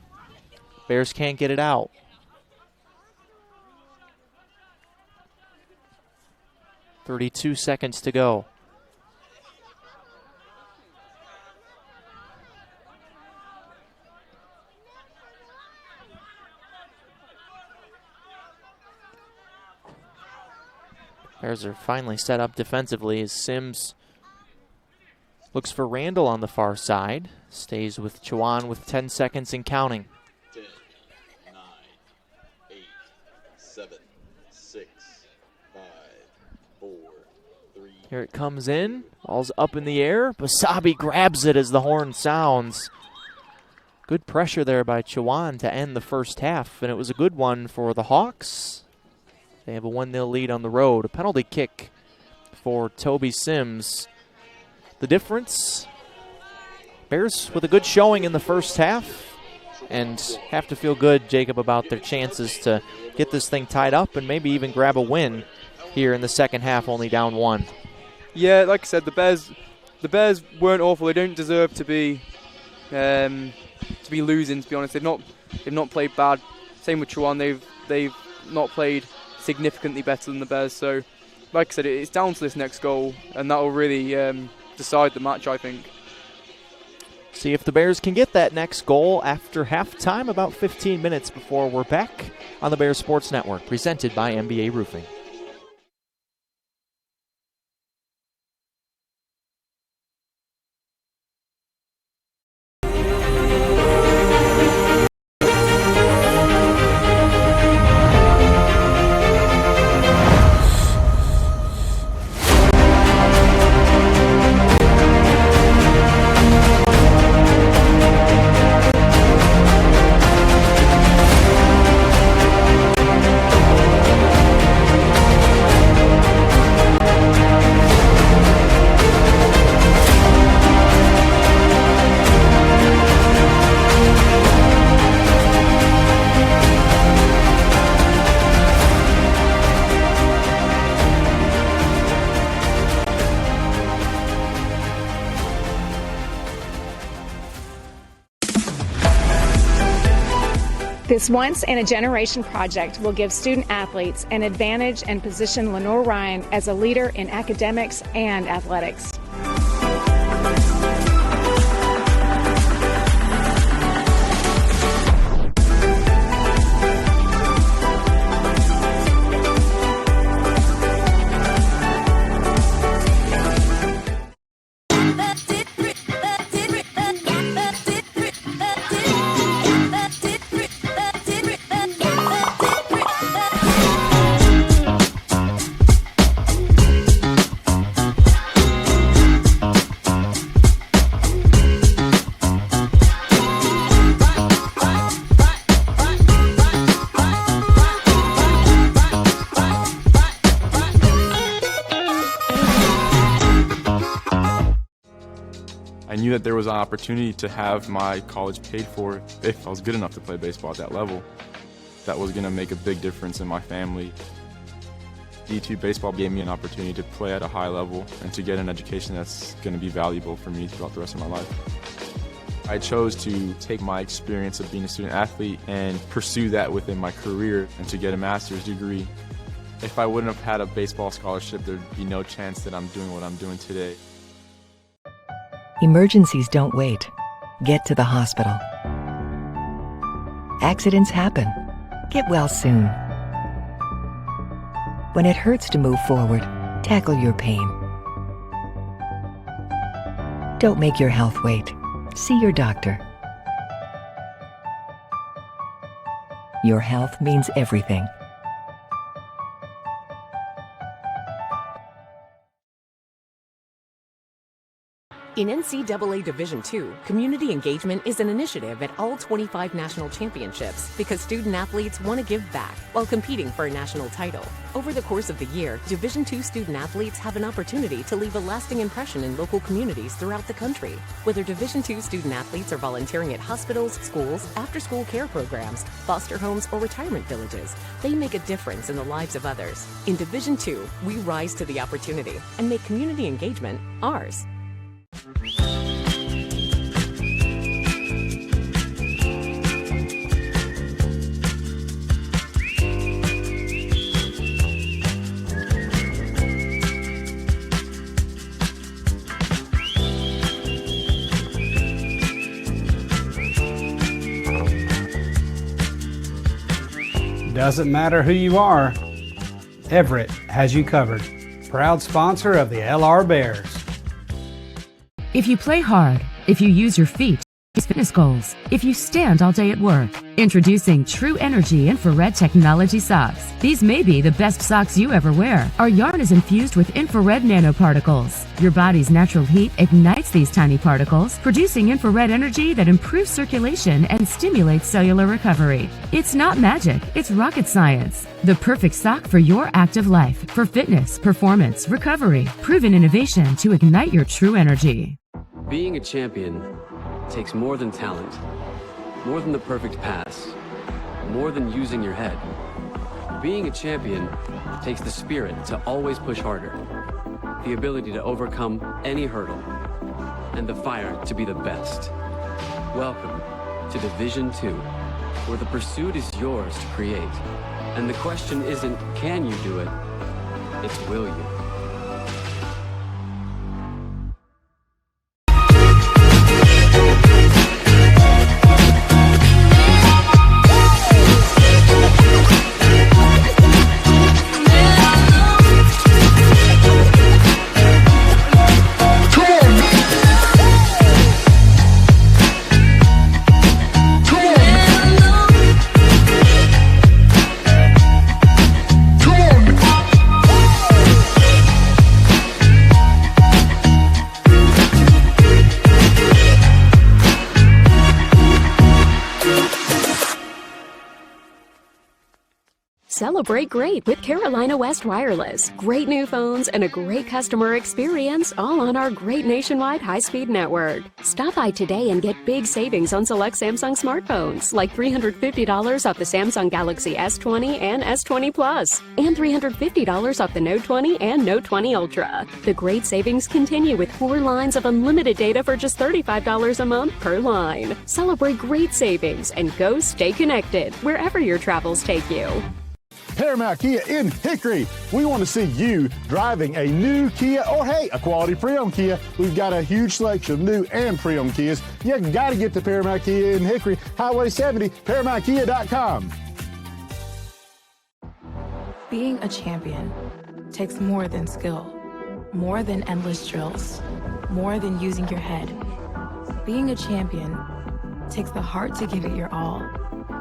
Bears can't get it out. .32 seconds to go. Bears are finally set up defensively as Sims looks for Randall on the far side. Stays with Chowan with 10 seconds and counting. 10, 9, 8, 7, 6, 5, 4, 3. Here it comes in. Ball's up in the air. Basabi grabs it as the horn sounds. Good pressure there by Chowan to end the first half, and it was a good one for the Hawks. They have a 1-0 lead on the road. A penalty kick for Toby Sims. The difference, Bears with a good showing in the first half and have to feel good, Jacob, about their chances to get this thing tied up and maybe even grab a win here in the second half, only down 1. Yeah, like I said, the Bears weren't awful. They don't deserve to be losing, to be honest. They've not played bad. Same with Chowan. They've not played significantly better than the Bears. So, like I said, it's down to this next goal, and that will really decide the match, I think. See if the Bears can get that next goal after halftime, about 15 minutes before we're back on the Bears Sports Network, presented by NBA Roofing. This once-in-a-generation project will give student-athletes an advantage and position Lenoir-Rhyne as a leader in academics and athletics. I knew that there was an opportunity to have my college paid for if I was good enough to play baseball at that level. That was going to make a big difference in my family. D2 baseball gave me an opportunity to play at a high level and to get an education that's going to be valuable for me throughout the rest of my life. I chose to take my experience of being a student athlete and pursue that within my career and to get a master's degree. If I wouldn't have had a baseball scholarship, there'd be no chance that I'm doing what I'm doing today. Emergencies don't wait. Get to the hospital. Accidents happen. Get well soon. When it hurts to move forward, tackle your pain. Don't make your health wait. See your doctor. Your health means everything. In NCAA Division II, community engagement is an initiative at all 25 national championships because student athletes want to give back while competing for a national title. Over the course of the year, Division II student athletes have an opportunity to leave a lasting impression in local communities throughout the country. Whether Division II student athletes are volunteering at hospitals, schools, after-school care programs, foster homes, or retirement villages, they make a difference in the lives of others. In Division II, we rise to the opportunity and make community engagement ours. Doesn't matter who you are, Everett has you covered. Proud sponsor of the LR Bears. If you play hard, if you use your feet, fitness goals, if you stand all day at work, introducing True Energy Infrared Technology Socks. These may be the best socks you ever wear. Our yarn is infused with infrared nanoparticles. Your body's natural heat ignites these tiny particles, producing infrared energy that improves circulation and stimulates cellular recovery. It's not magic, it's rocket science. The perfect sock for your active life, for fitness, performance, recovery. Proven innovation to ignite your true energy. Being a champion takes more than talent, more than the perfect pass, more than using your head. Being a champion takes the spirit to always push harder, the ability to overcome any hurdle, and the fire to be the best. Welcome to Division II, where the pursuit is yours to create. And the question isn't, can you do it? It's, will you? Celebrate great with Carolina West Wireless. Great new phones and a great customer experience, all on our great nationwide high-speed network. Stop by today and get big savings on select Samsung smartphones, like $350 off the Samsung Galaxy S20 and S20 Plus, and $350 off the Note 20 and Note 20 Ultra. The great savings continue with 4 lines of unlimited data for just $35 a month per line. Celebrate great savings and go stay connected wherever your travels take you. Paramount Kia in Hickory. We want to see you driving a new Kia or, hey, a quality pre-owned Kia. We've got a huge selection of new and pre-owned Kias. You got to get to Paramount Kia in Hickory, Highway 70, ParamountKia.com. Being a champion takes more than skill, more than endless drills, more than using your head. Being a champion takes the heart to give it your all,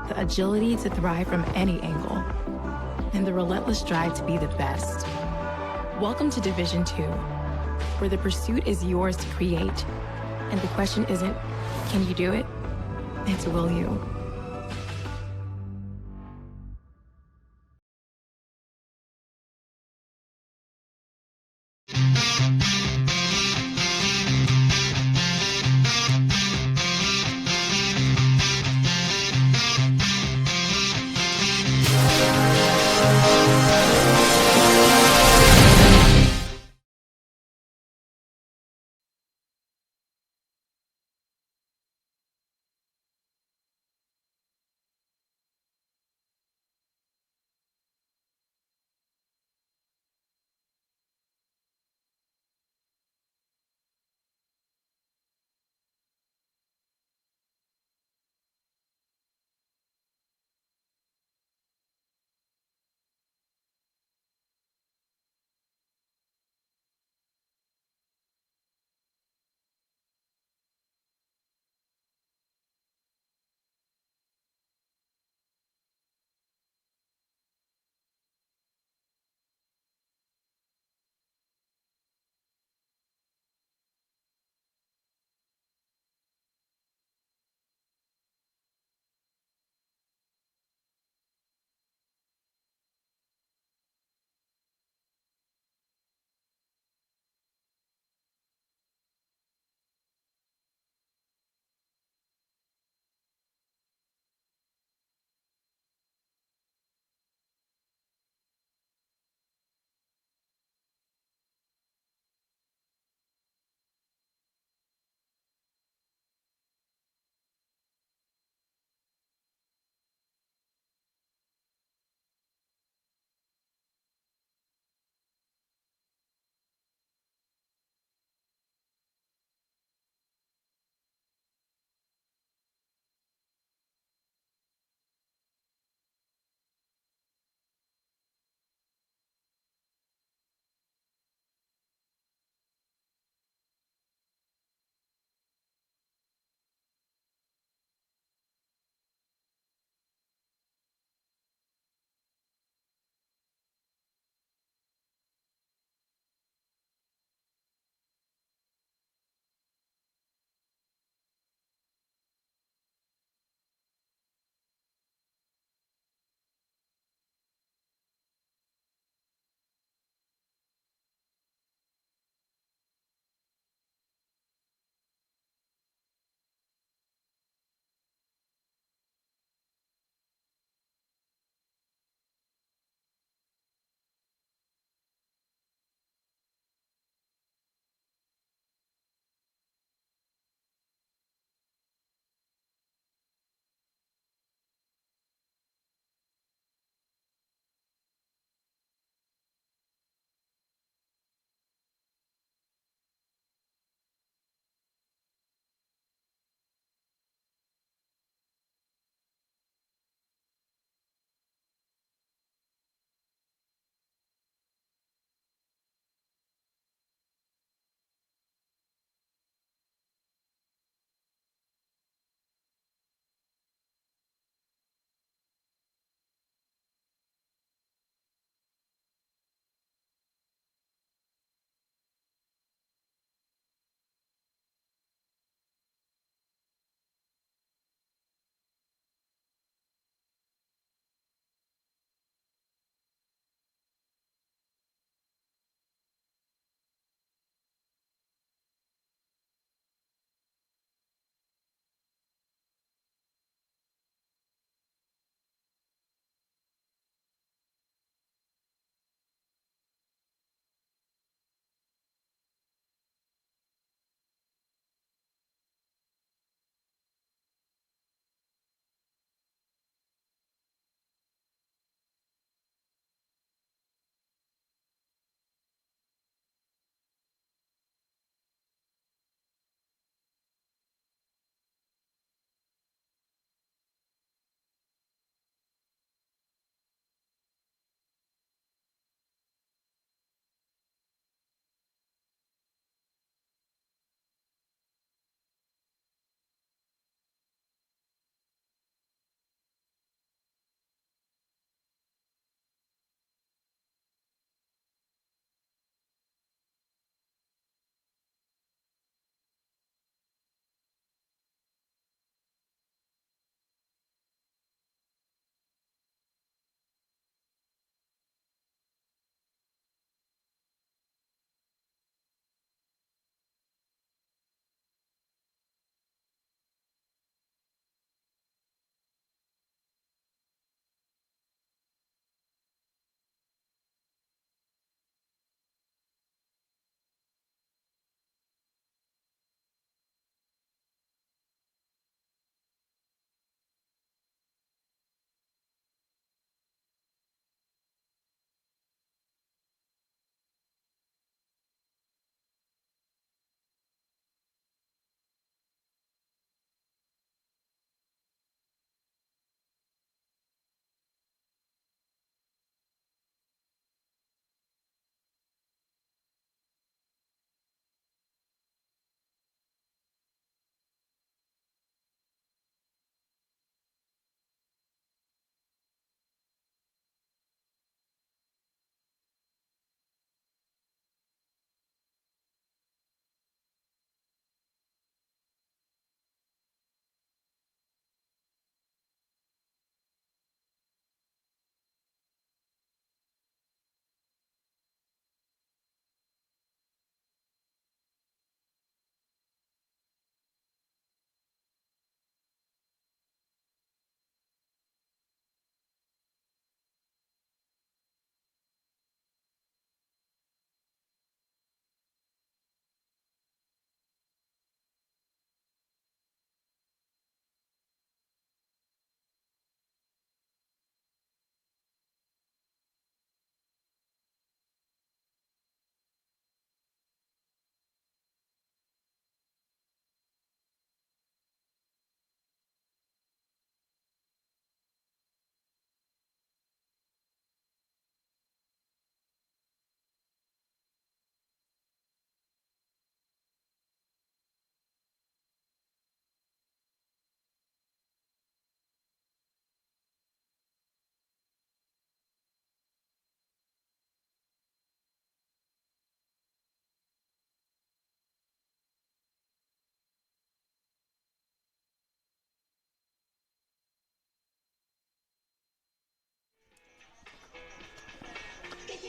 the agility to thrive from any angle, and the relentless drive to be the best. Welcome to Division II, where the pursuit is yours to create. And the question isn't, can you do it? It's, will you?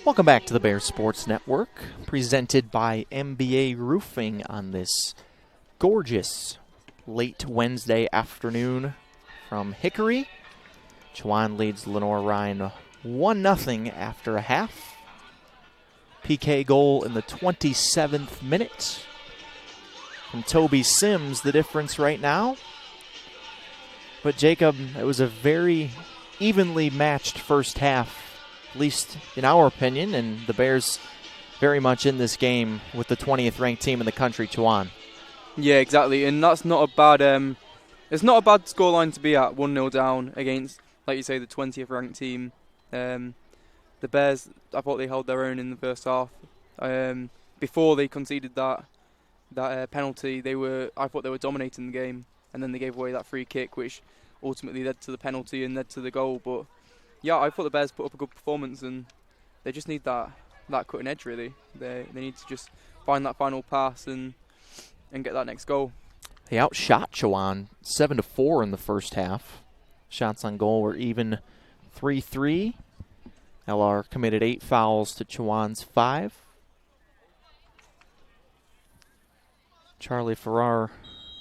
Welcome back to the Bears Sports Network, presented by MBA Roofing on this gorgeous late Wednesday afternoon from Hickory. Chowan leads Lenoir-Rhyne 1-0 after a half. PK goal in the 27th minute from Toby Sims, the difference right now. But Jacob, it was a very evenly matched first half, at least in our opinion, and the Bears very much in this game with the 20th ranked team in the country, Chowan. Yeah, exactly, and that's not a bad. It's not a bad scoreline to be at 1-0 down against, like you say, the 20th ranked team. The Bears, I thought they held their own in the first half. Before they conceded that penalty, I thought they were dominating the game, and then they gave away that free kick, which ultimately led to the penalty and led to the goal. But yeah, I thought the Bears put up a good performance, and they just need that cutting edge, really. They need to just find that final pass and get that next goal. They outshot Chowan 7-4 in the first half. Shots on goal were even 3-3. LR committed 8 fouls to Chowan's 5. Charlie Farrar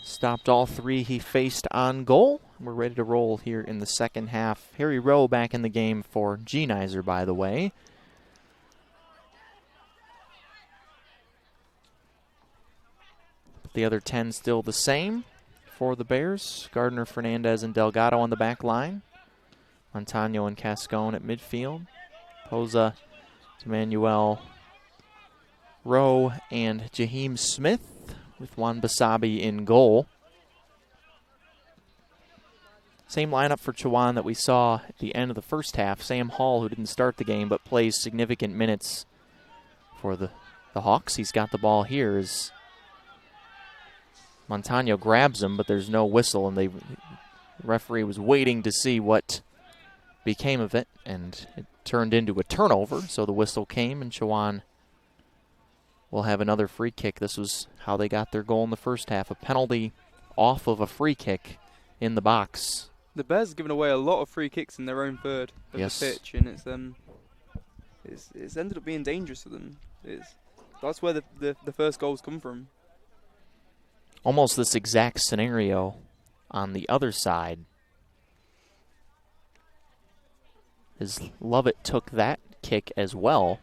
stopped all 3 he faced on goal. We're ready to roll here in the second half. Harry Rowe back in the game for G-Nizer, by the way. The other 10 still the same for the Bears. Gardner, Fernandez, and Delgado on the back line. Montano and Cascone at midfield. Poza, Emmanuel, Rowe, and Jaheim Smith with Juan Basabi in goal. Same lineup for Chowan that we saw at the end of the first half. Sam Hall, who didn't start the game but plays significant minutes for the Hawks. He's got the ball here as Montano grabs him, but there's no whistle, and the referee was waiting to see what became of it, and it turned into a turnover, so the whistle came, and Chowan will have another free kick. This was how they got their goal in the first half, a penalty off of a free kick in the box. The Bears have given away a lot of free kicks in their own third of the pitch, and it's ended up being dangerous for them. That's where the first goals come from. Almost this exact scenario on the other side. As Lovett took that kick as well.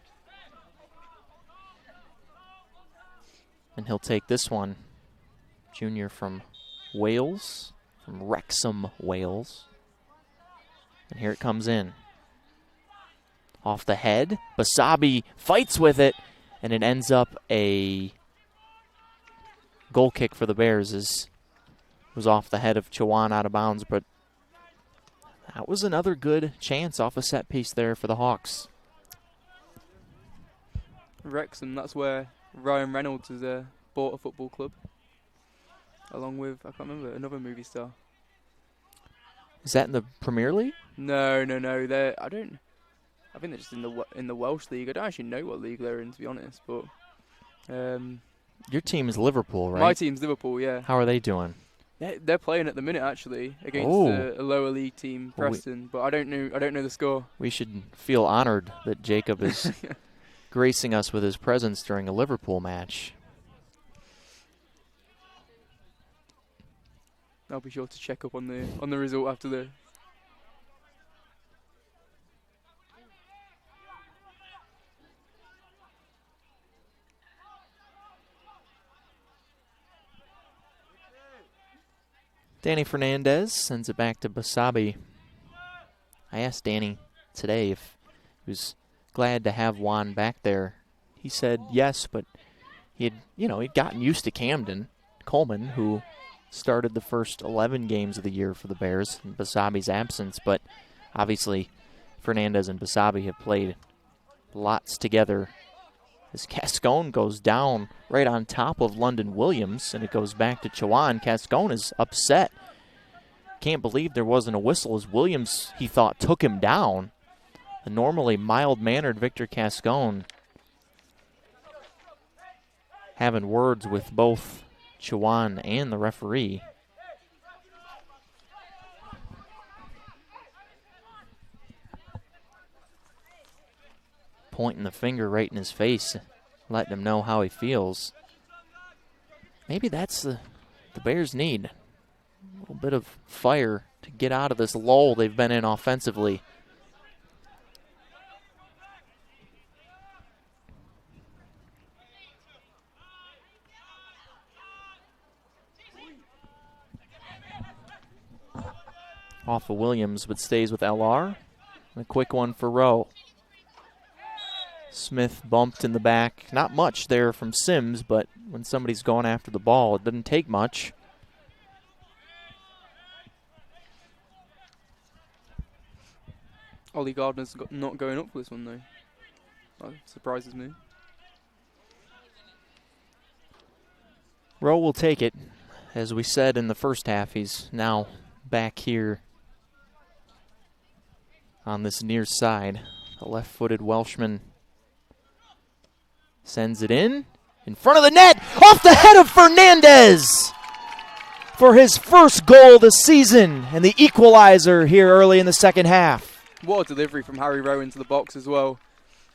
And he'll take this one. Junior from Wales, from Wrexham, Wales. And here it comes in. Off the head. Basabi fights with it, and it ends up a goal kick for the Bears. It was off the head of Chowan out of bounds, but that was another good chance off a set piece there for the Hawks. Wrexham, that's where Ryan Reynolds has bought a football club, along with, I can't remember, another movie star. Is that in the Premier League? No. I think they're just in the Welsh league. I don't actually know what league they're in, to be honest. But your team is Liverpool, right? My team's Liverpool, yeah. How are they doing? Yeah, they're playing at the minute actually against a lower league team, Preston. But I don't know the score. We should feel honored that Jacob is gracing us with his presence during a Liverpool match. I'll be sure to check up on the result after the. Danny Fernandez sends it back to Basabi. I asked Danny today if he was glad to have Juan back there. He said yes, but he'd gotten used to Coleman, who started the first 11 games of the year for the Bears in Basabi's absence, but obviously Fernandez and Basabi have played lots together. As Cascone goes down right on top of London Williams, and it goes back to Chowan. Cascone is upset. Can't believe there wasn't a whistle as Williams, he thought, took him down. The normally mild-mannered Victor Cascone having words with both Chowan and the referee. pointing the finger right in his face, letting him know how he feels. Maybe that's the Bears need. A little bit of fire to get out of this lull they've been in offensively. Off of Williams, but stays with LR. A quick one for Rowe. Smith bumped in the back. Not much there from Sims, but when somebody's going after the ball, it doesn't take much. Ollie Gardner's not going up for this one, though. That surprises me. Rowe will take it. As we said in the first half, he's now back here on this near side. The left-footed Welshman sends it in front of the net, off the head of Fernandez for his first goal this season and the equalizer here early in the second half. What a delivery from Harry Rowe into the box as well.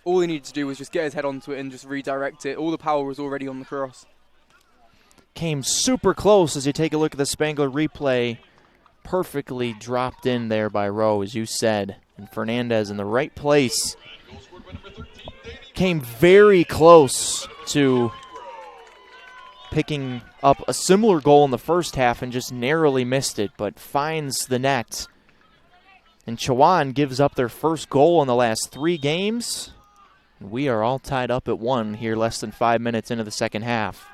All he needed to do was just get his head onto it and just redirect it. All the power was already on the cross. Came super close as you take a look at the Spangler replay. Perfectly dropped in there by Rowe, as you said. And Fernandez in the right place. Came very close to picking up a similar goal in the first half and just narrowly missed it, but finds the net. And Chowan gives up their first goal in the last 3 games. We are all tied up at 1 here less than 5 minutes into the second half.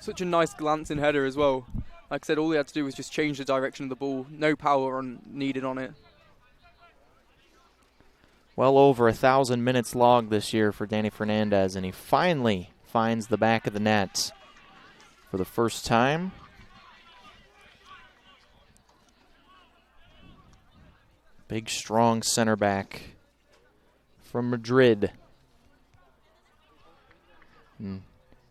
Such a nice glancing header as well. Like I said, all he had to do was just change the direction of the ball. No power needed on it. Well over 1,000 minutes logged this year for Danny Fernandez, and he finally finds the back of the net for the first time. Big, strong center back from Madrid. And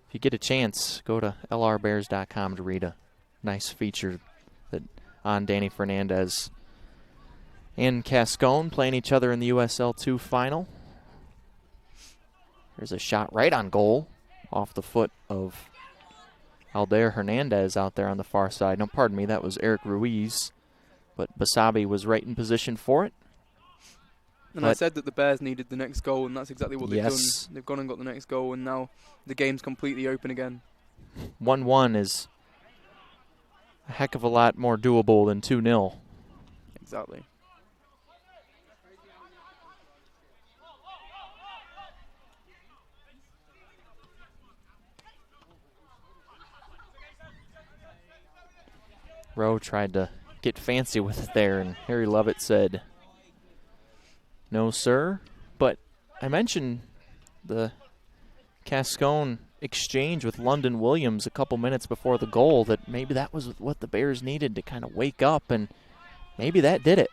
if you get a chance, go to lrbears.com to read a nice feature that on Danny Fernandez and Cascone playing each other in the USL 2 final. There's a shot right on goal off the foot of Aldair Hernandez out there on the far side. No, pardon me, that was Eric Ruiz, but Basabi was right in position for it. And I said that the Bears needed the next goal, and that's exactly what they've done. They've gone and got the next goal, and now the game's completely open again. 1-1 is a heck of a lot more doable than 2-0. Exactly. Rowe tried to get fancy with it there, and Harry Lovett said, "No, sir." But I mentioned the Cascone exchange with London Williams a couple minutes before the goal, that maybe that was what the Bears needed to kind of wake up, and maybe that did it.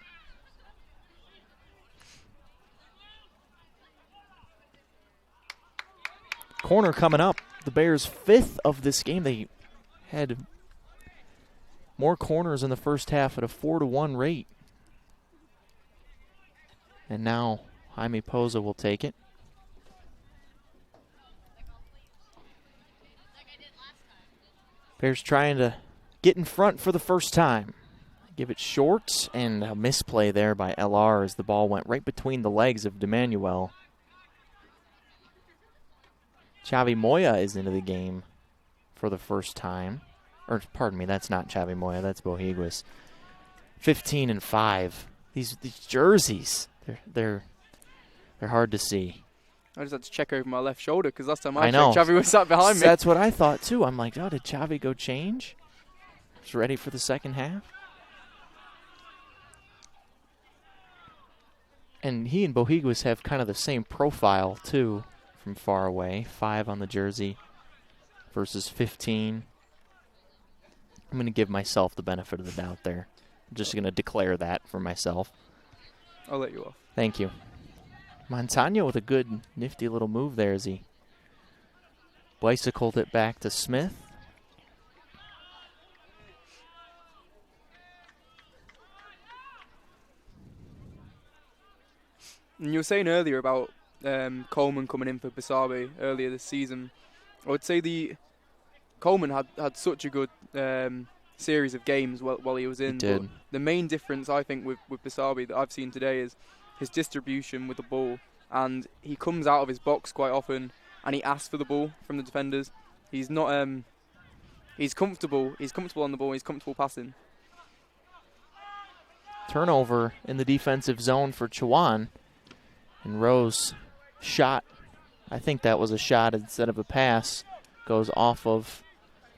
Corner coming up. The Bears' 5th of this game. They had more corners in the first half at a 4-1 rate. And now Jaime Poza will take it. Bears trying to get in front for the first time. Give it short, and a misplay there by LR as the ball went right between the legs of D'Emanuel. Xavi Moya is into the game for the first time. Or, pardon me, that's not Xavi Moya, that's Bohiguis. 15-5. These jerseys, they're hard to see. I just had to check over my left shoulder because last time I know checked, Xavi was sat behind me. That's what I thought too. I'm like, oh, did Xavi go change? He's ready for the second half. And he and Bohiguis have kind of the same profile too, from far away. 5 on the jersey versus 15. I'm going to give myself the benefit of the doubt there. I'm just going to declare that for myself. I'll let you off. Thank you. Montano with a good, nifty little move there as he bicycled it back to Smith. And you were saying earlier about Coleman coming in for Basabe earlier this season. I would say Coleman had such a good series of games while he was in. He did. But the main difference, I think, with Basabe that I've seen today is his distribution with the ball. And he comes out of his box quite often and he asks for the ball from the defenders. He's not... he's comfortable. He's comfortable on the ball. He's comfortable passing. Turnover in the defensive zone for Chowan. And Rose shot. I think that was a shot instead of a pass. Goes off of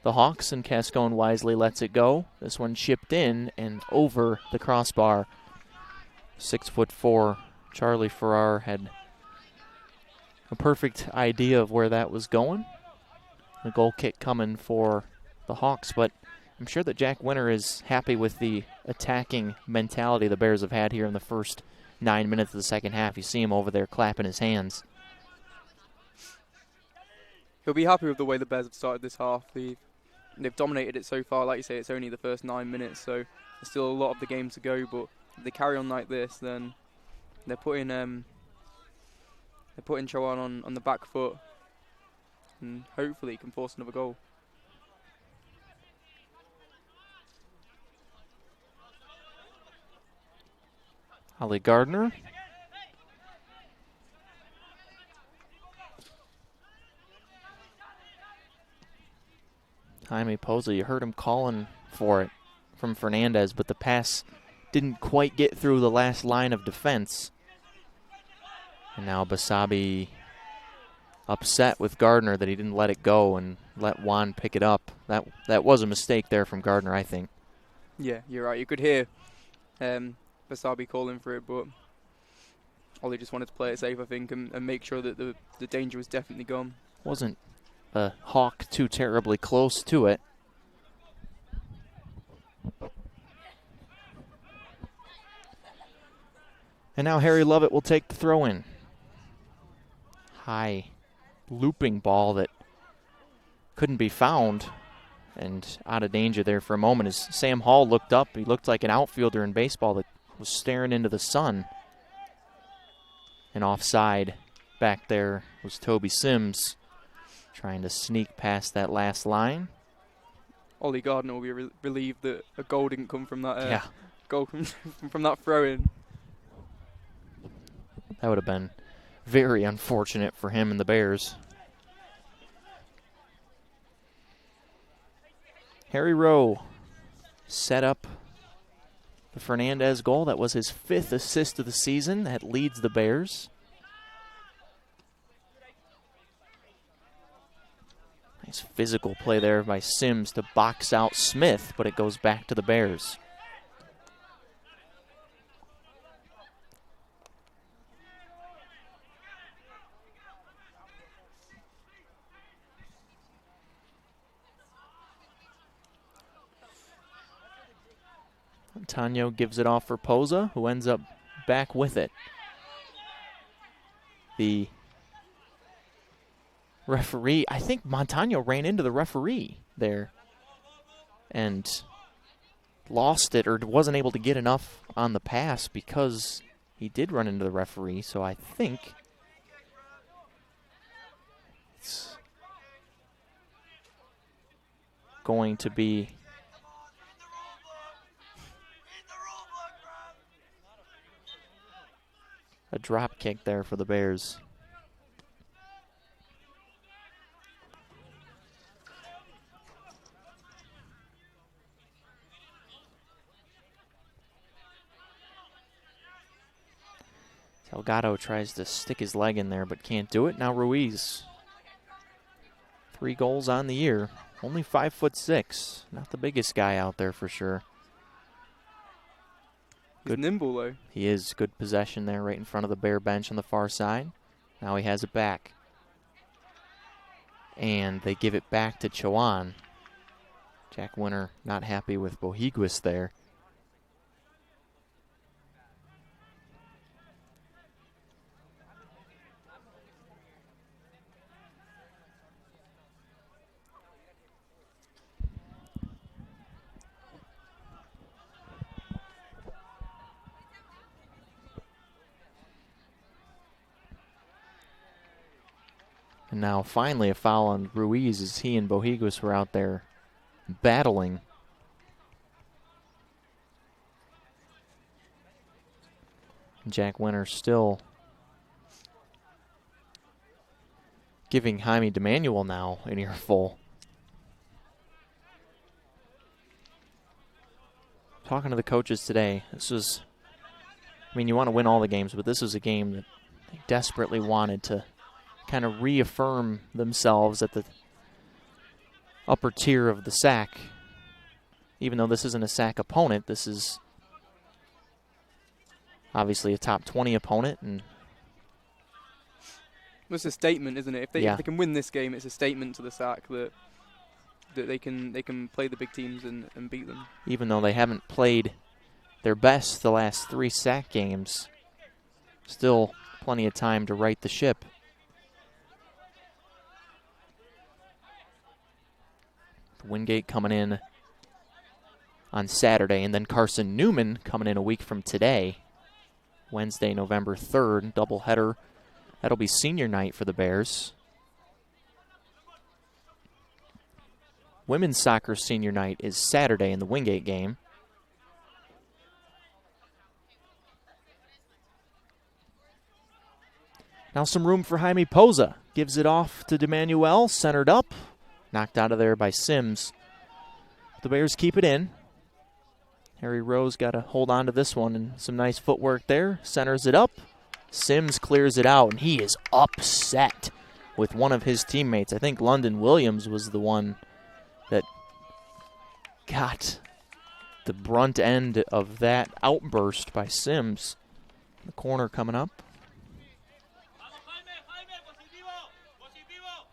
the Hawks, and Cascone wisely lets it go. This one chipped in and over the crossbar. 6'4" Charlie Farrar had a perfect idea of where that was going. The goal kick coming for the Hawks, but I'm sure that Jack Winter is happy with the attacking mentality the Bears have had here in the first 9 minutes of the second half. You see him over there clapping his hands. He'll be happy with the way the Bears have started this half. They've dominated it so far. Like you say, it's only the first 9 minutes, so there's still a lot of the game to go. But if they carry on like this, then they're putting Chowan on the back foot, and hopefully can force another goal. Holly Gardner. Jaime Poza, you heard him calling for it from Fernandez, but the pass didn't quite get through the last line of defense. And now Basabe upset with Gardner that he didn't let it go and let Juan pick it up. That was a mistake there from Gardner, I think. Yeah, you're right. You could hear Basabe calling for it, but Ollie just wanted to play it safe, I think, and make sure that the danger was definitely gone. Wasn't a Hawk too terribly close to it. And now Harry Lovett will take the throw in. High looping ball that couldn't be found, and out of danger there for a moment as Sam Hall looked up. He looked like an outfielder in baseball that was staring into the sun. And offside back there was Toby Sims, trying to sneak past that last line. Ollie Gardner will be relieved that a goal didn't come from that goal from that throw-in. That would have been very unfortunate for him and the Bears. Harry Rowe set up the Fernandez goal. That was his 5th assist of the season. That leads the Bears. Nice physical play there by Sims to box out Smith, but it goes back to the Bears. Montano gives it off for Poza, who ends up back with it. The referee, I think Montano ran into the referee there and lost it, or wasn't able to get enough on the pass because he did run into the referee. So I think it's going to be a drop kick there for the Bears. Delgado tries to stick his leg in there but can't do it. Now Ruiz. 3 goals on the year. Only 5'6". Not the biggest guy out there for sure. He's nimble, though. He is. Good possession there right in front of the Bear bench on the far side. Now he has it back. And they give it back to Chowan. Jack Winter not happy with Bohiguis there. And now finally a foul on Ruiz as he and Bohiguis were out there battling. Jack Winter still giving Jaime DeManuel now an earful. Talking to the coaches today, this was, I mean, you want to win all the games, but this was a game that they desperately wanted to kind of reaffirm themselves at the upper tier of the SAC. Even though this isn't a SAC opponent, this is obviously a top 20 opponent. And it's a statement, isn't it? If they can win this game, it's a statement to the SAC that they can play the big teams and beat them. Even though they haven't played their best the last 3 SAC games, still plenty of time to right the ship. Wingate coming in on Saturday, and then Carson Newman coming in a week from today, Wednesday, November 3rd, doubleheader. That'll be senior night for the Bears. Women's soccer senior night is Saturday in the Wingate game. Now some room for Jaime Poza. Gives it off to DeManuel, centered up. Knocked out of there by Sims. The Bears keep it in. Harry Rose got to hold on to this one, and some nice footwork there. Centers it up. Sims clears it out, and he is upset with one of his teammates. I think London Williams was the one that got the brunt end of that outburst by Sims. The corner coming up.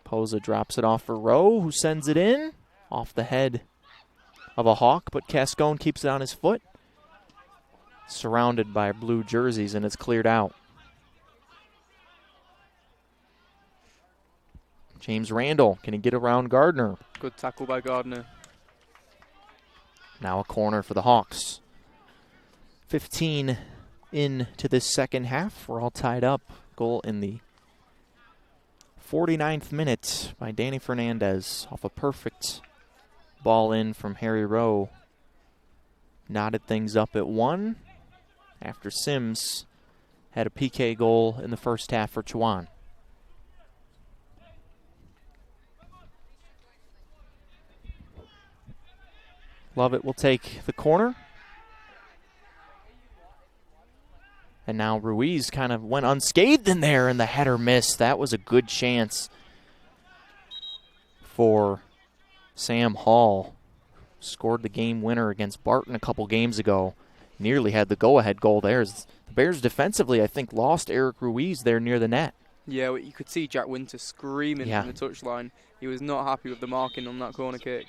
Poza drops it off for Rowe, who sends it in. Off the head of a Hawk, but Cascone keeps it on his foot. Surrounded by blue jerseys, and it's cleared out. James Randall, can he get around Gardner? Good tackle by Gardner. Now a corner for the Hawks. 15 into this second half. We're all tied up. Goal in the 49th minute by Danny Fernandez off a perfect ball in from Harry Rowe. Knotted things up at 1 after Sims had a PK goal in the first half for Chowan. Lovett will take the corner. And now Ruiz kind of went unscathed in there, and the header missed. That was a good chance for Sam Hall. Scored the game winner against Barton a couple games ago. Nearly had the go-ahead goal there. The Bears defensively, I think, lost Eric Ruiz there near the net. Yeah, well, you could see Jack Winter screaming from the touchline. He was not happy with the marking on that corner kick.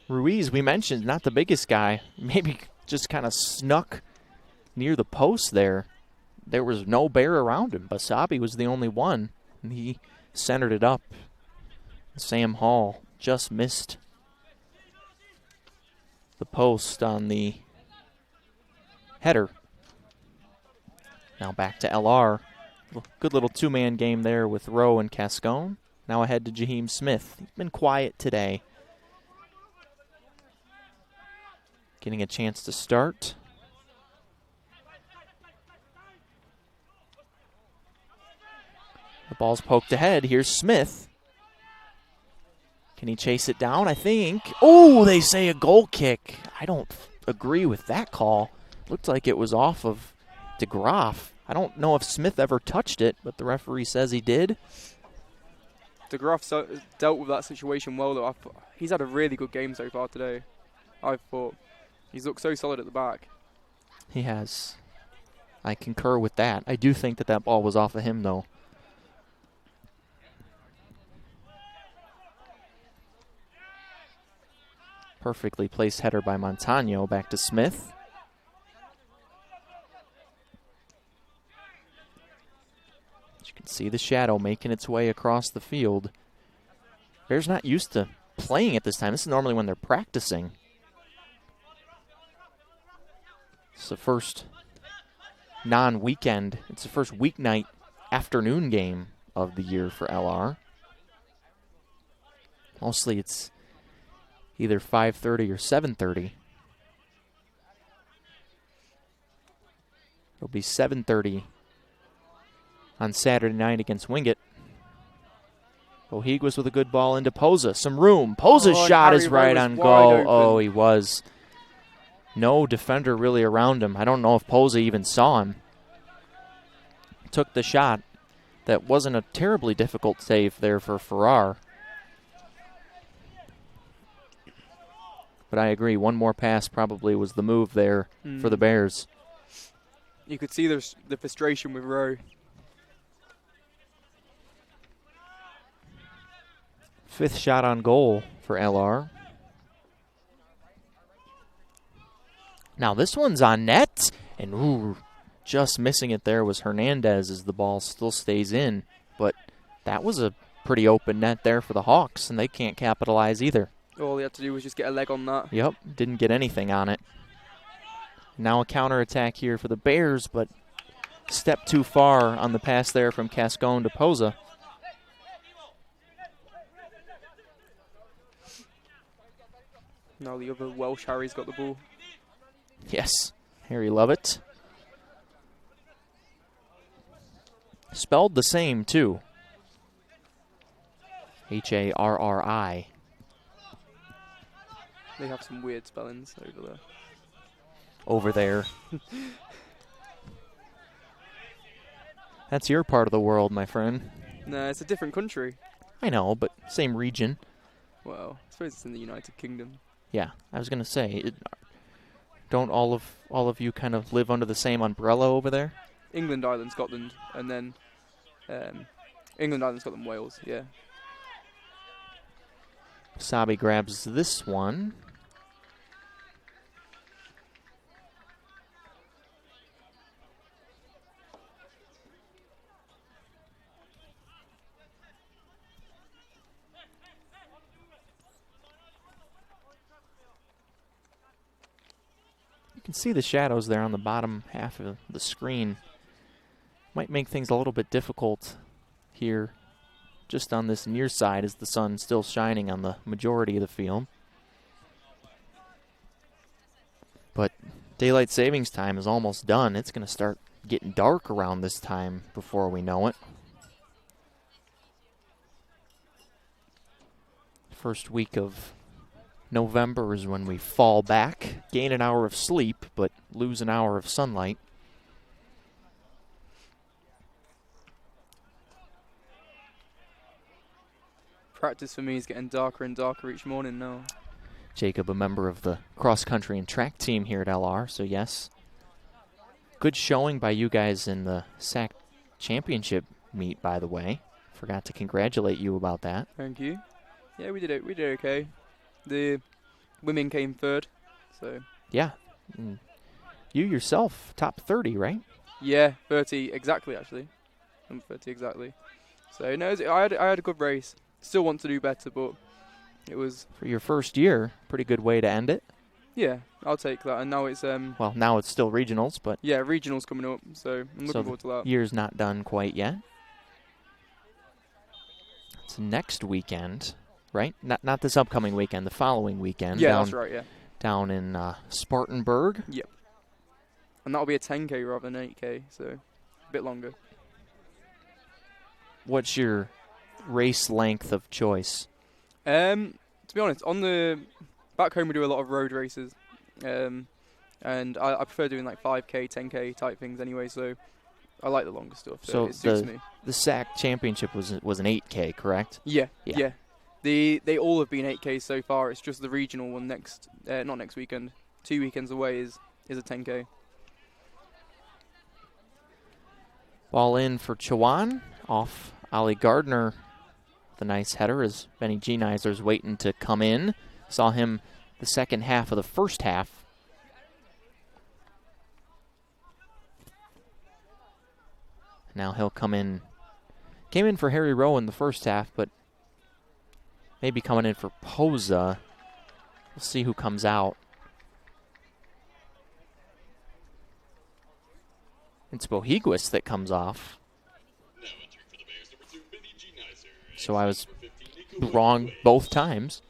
Ruiz, we mentioned, not the biggest guy. Maybe just kind of snuck near the post there. There was no Bear around him. Basabi was the only one, and he centered it up. Sam Hall just missed the post on the header. Now back to LR. Good little two-man game there with Rowe and Cascone. Now ahead to Jaheim Smith. He's been quiet today. Getting a chance to start. The ball's poked ahead. Here's Smith. Can he chase it down? I think. Oh, they say a goal kick. I don't agree with that call. Looked like it was off of DeGraff. I don't know if Smith ever touched it, but the referee says he did. DeGraff dealt with that situation well, though. He's had a really good game so far today, I thought. He's looked so solid at the back. He has. I concur with that. I do think that ball was off of him, though. Perfectly placed header by Montano. Back to Smith. You can see the shadow making its way across the field. Bears not used to playing at this time. This is normally when they're practicing. It's the first non-weekend. It's the first weeknight afternoon game of the year for LR. Mostly it's either 5:30 or 7:30. It'll be 7:30 on Saturday night against Wingate. Bohiguas with a good ball into Poza. Some room. Poza's shot is right on goal. Oh, he was. No defender really around him. I don't know if Poza even saw him. Took the shot. That wasn't a terribly difficult save there for Farrar. But I agree, one more pass probably was the move there for the Bears. You could see the frustration with Rowe. Fifth shot on goal for LR. Now this one's on net, and ooh, just missing it there was Hernandez as the ball still stays in. But that was a pretty open net there for the Hawks, and they can't capitalize either. All he had to do was just get a leg on that. Yep, didn't get anything on it. Now a counterattack here for the Bears, but step too far on the pass there from Cascone to Poza. Now the other Welsh Harry's got the ball. Yes, Harry Lovett. Spelled the same, too. Harri. They have some weird spellings over there. Over there. That's your part of the world, my friend. No, it's a different country. I know, but same region. Well, I suppose it's in the United Kingdom. Yeah, I was going to say, don't all of you kind of live under the same umbrella over there? England, Ireland, Scotland, and then England, Ireland, Scotland, Wales, yeah. Sabi grabs this one. You can see the shadows there on the bottom half of the screen. Might make things a little bit difficult here just on this near side as the sun's still shining on the majority of the field. But daylight savings time is almost done. It's going to start getting dark around this time before we know it. First week of November is when we fall back, gain an hour of sleep, but lose an hour of sunlight. Practice for me is getting darker and darker each morning now. Jacob, a member of the cross-country and track team here at LR, so yes. Good showing by you guys in the SAC championship meet, by the way. Forgot to congratulate you about that. Thank you. Yeah, we did it. We did okay. The women came third, so. Yeah. You yourself, top 30, right? Yeah, 30 exactly, actually. I'm 30 exactly. So, no, I had a good race. Still want to do better, but it was... For your first year, pretty good way to end it. Yeah, I'll take that. And now it's... well, now it's still regionals, but... Yeah, regionals coming up, so I'm looking forward to that. Year's not done quite yet. It's next weekend, right? Not this upcoming weekend, the following weekend. Yeah, that's right, yeah. Down in Spartanburg. Yep. And that'll be a 10K rather than 8K, so a bit longer. What's your race length of choice? To be honest, on the back home we do a lot of road races, and I prefer doing like 5K, 10K type things anyway. So I like the longer stuff. So it suits me. The SAC championship was an 8K, correct? Yeah. They all have been 8K so far. It's just the regional one not next weekend. 2 weekends away is a 10K. Ball in for Chowan off Ollie Gardner. The nice header as Benny Geniser's waiting to come in. Saw him the second half of the first half. Now he'll come in. Came in for Harry Rowe in the first half, but maybe coming in for Poza. We'll see who comes out. It's Bohiguas that comes off. So I was wrong both times.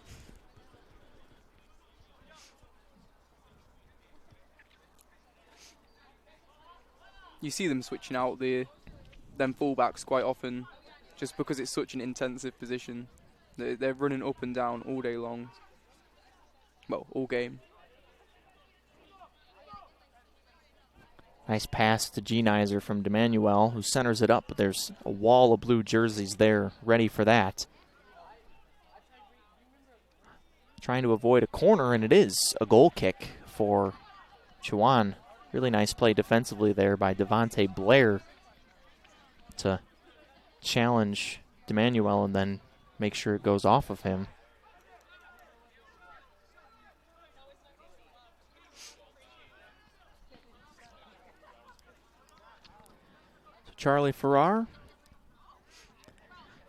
You see them switching out them fullbacks quite often, just because it's such an intensive position. They're running up and down all day long. Well, all game. Nice pass to G-Nizer from DeManuel, who centers it up, but there's a wall of blue jerseys there ready for that. Trying to avoid a corner, and it is a goal kick for Chowan. Really nice play defensively there by Devontae Blair to challenge DeManuel and then make sure it goes off of him. Charlie Farrar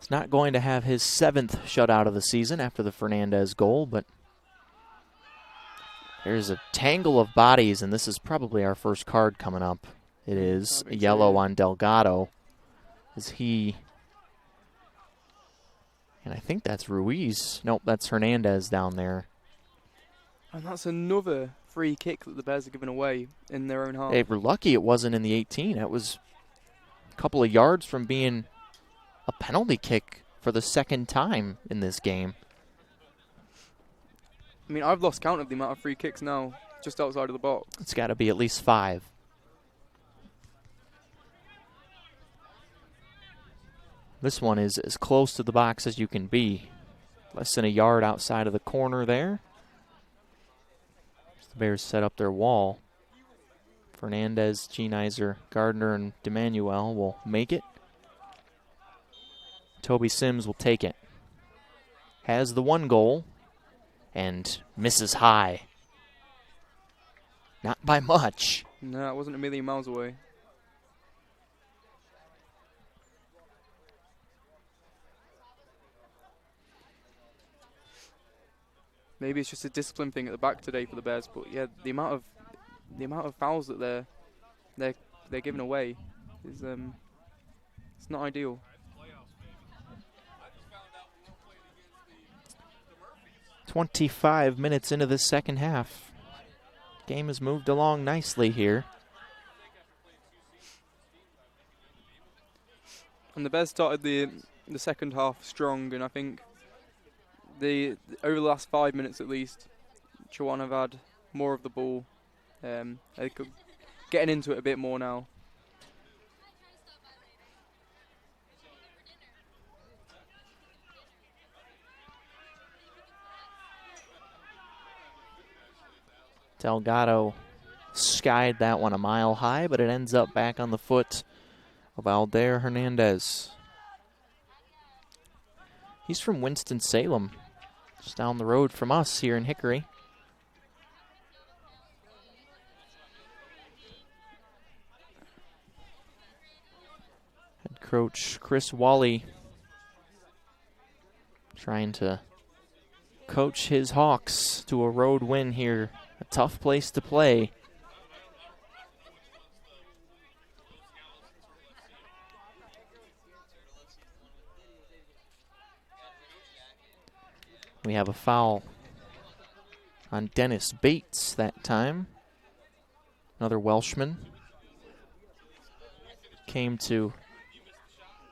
is not going to have his 7th shutout of the season after the Fernandez goal, but there's a tangle of bodies, and this is probably our first card coming up. It is a yellow on Delgado. Is he... And I think that's Ruiz. Nope, that's Hernandez down there. And that's another free kick that the Bears are giving away in their own half. They were lucky it wasn't in the 18. It was couple of yards from being a penalty kick for the second time in this game. I mean, I've lost count of the amount of free kicks now just outside of the box. It's got to be at least 5. This one is as close to the box as you can be. Less than a yard outside of the corner there. The Bears set up their wall. Fernandez, G-Nizer, Gardner, and DeManuel will make it. Toby Sims will take it. Has the 1 goal and misses high. Not by much. No, it wasn't a million miles away. Maybe it's just a discipline thing at the back today for the Bears, but yeah, the amount of fouls that they're giving away is it's not ideal. "25 minutes into the second half. Game has moved along nicely here. And the Bears started the second half strong, and I think over the last 5 minutes at least, Chowan have had more of the ball. They're getting into it a bit more now. Delgado skied that one a mile high, but it ends up back on the foot of Aldair Hernandez. He's from Winston-Salem, just down the road from us here in Hickory. Head coach Chris Wally trying to coach his Hawks to a road win here. A tough place to play. We have a foul on Dennis Bates that time. Another Welshman. Came to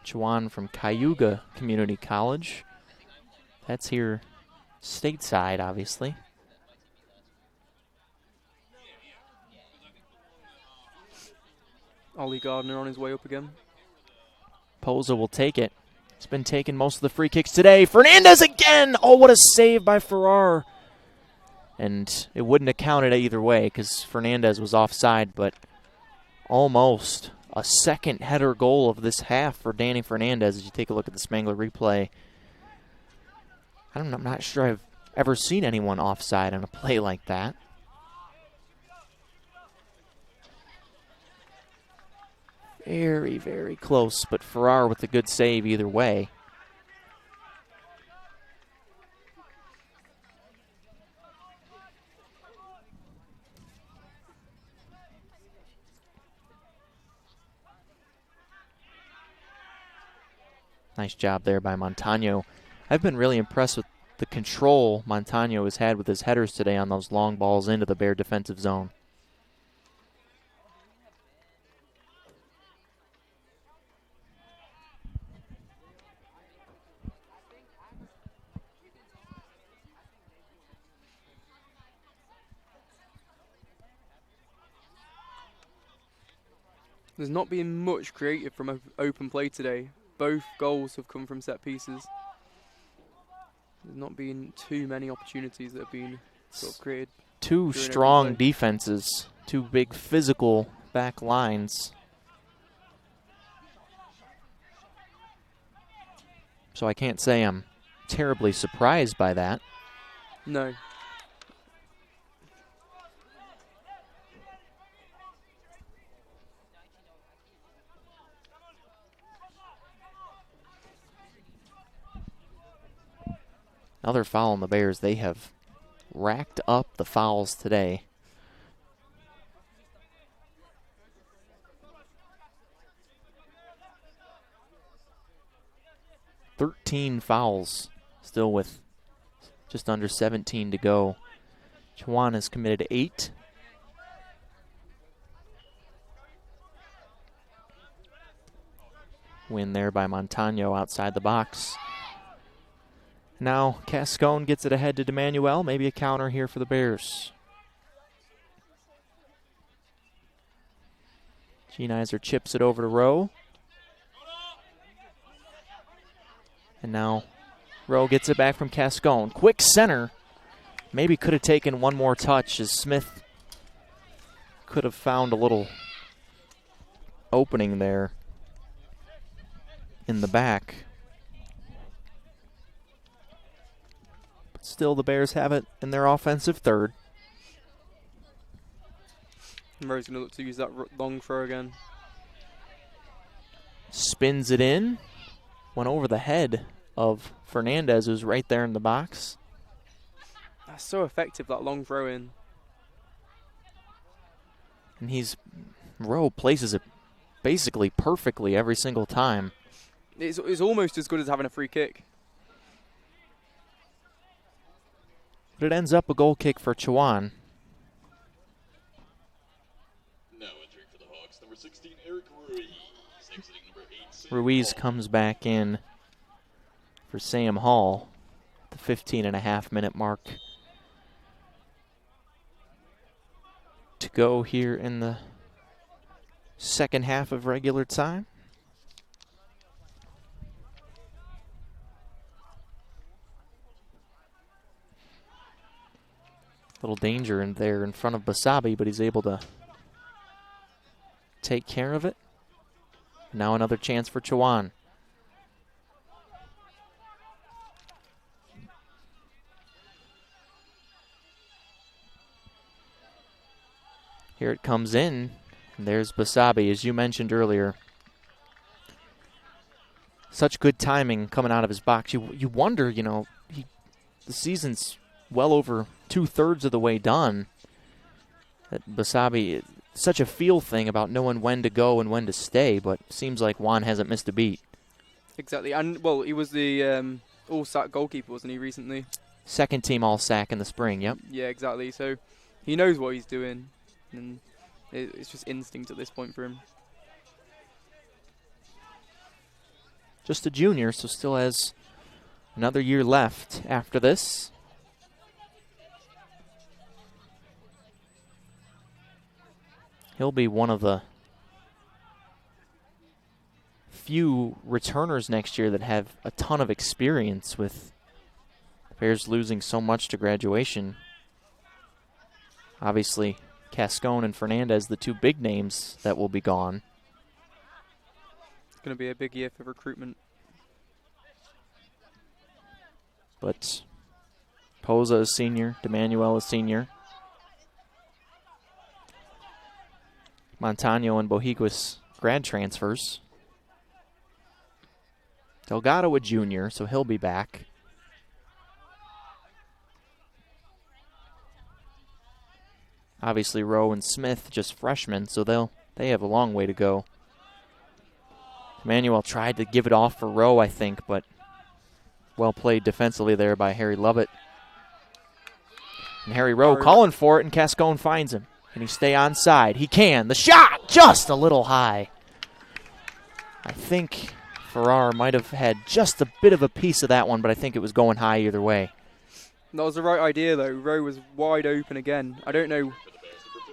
Chowan from Cayuga Community College. That's here stateside, obviously. Ollie Gardner on his way up again. Poza will take it. He's been taking most of the free kicks today. Fernandez again! Oh, what a save by Farrar. And it wouldn't have counted either way because Fernandez was offside, but almost a second header goal of this half for Danny Fernandez as you take a look at the Spangler replay. I'm not sure I've ever seen anyone offside on a play like that. Very, very close, but Farrar with a good save either way. Nice job there by Montano. I've been really impressed with the control Montano has had with his headers today on those long balls into the Bear defensive zone. There's not been much creative from open play today. Both goals have come from set pieces. There's not been too many opportunities that have been sort of created. Two strong defenses, two big physical back lines. So I can't say I'm terribly surprised by that. No. Another foul on the Bears. They have racked up the fouls today. "13 fouls, still with just under 17 to go. Chowan has committed 8. Win there by Montano outside the box. Now Cascone gets it ahead to DeManuel. Maybe a counter here for the Bears. Genizer chips it over to Rowe. And now Rowe gets it back from Cascone. Quick center. Maybe could have taken one more touch as Smith could have found a little opening there in the back. But still, the Bears have it in their offensive third. Rowe's going to look to use that long throw again. Spins it in. Went over the head of Fernandez, who's right there in the box. That's so effective, that long throw in. And Rowe places it basically perfectly every single time. It's almost as good as having a free kick. But it ends up a goal kick for Chowan. Now entering for the Hawks, number 16, Eric Ruiz. Exiting number 8, Sam Ruiz Hall. comes back in for Sam Hall, the 15.5-minute mark to go here in the second half of regular time. Little danger in there in front of Basabi, but he's able to take care of it. Now another chance for Chowan. Here it comes in. And there's Basabi, as you mentioned earlier. Such good timing coming out of his box. You wonder, the season's well over 2/3 of the way done. That Basabi, such a feel thing about knowing when to go and when to stay, but seems like Juan hasn't missed a beat. Exactly, and well, he was the all-sack goalkeeper, wasn't he, recently? Second team all-sack in the spring, yep. Yeah, exactly, so he knows what he's doing, and it's just instinct at this point for him. Just a junior, so still has another year left after this. He'll be one of the few returners next year that have a ton of experience, with the Bears losing so much to graduation. Obviously, Cascone and Fernandez, the two big names that will be gone. It's going to be a big year for recruitment. But Poza is senior, DeManuel is senior. Montano and Bohiguis grad transfers. Delgado a junior, so he'll be back. Obviously, Rowe and Smith just freshmen, so they have a long way to go. Emmanuel tried to give it off for Rowe, I think, but well played defensively there by Harry Lovett. And Harry Rowe calling for it, and Cascone finds him. Can he stay onside? He can. The shot just a little high. I think Farrar might have had just a bit of a piece of that one, but I think it was going high either way. That was the right idea, though. Rowe was wide open again. I don't know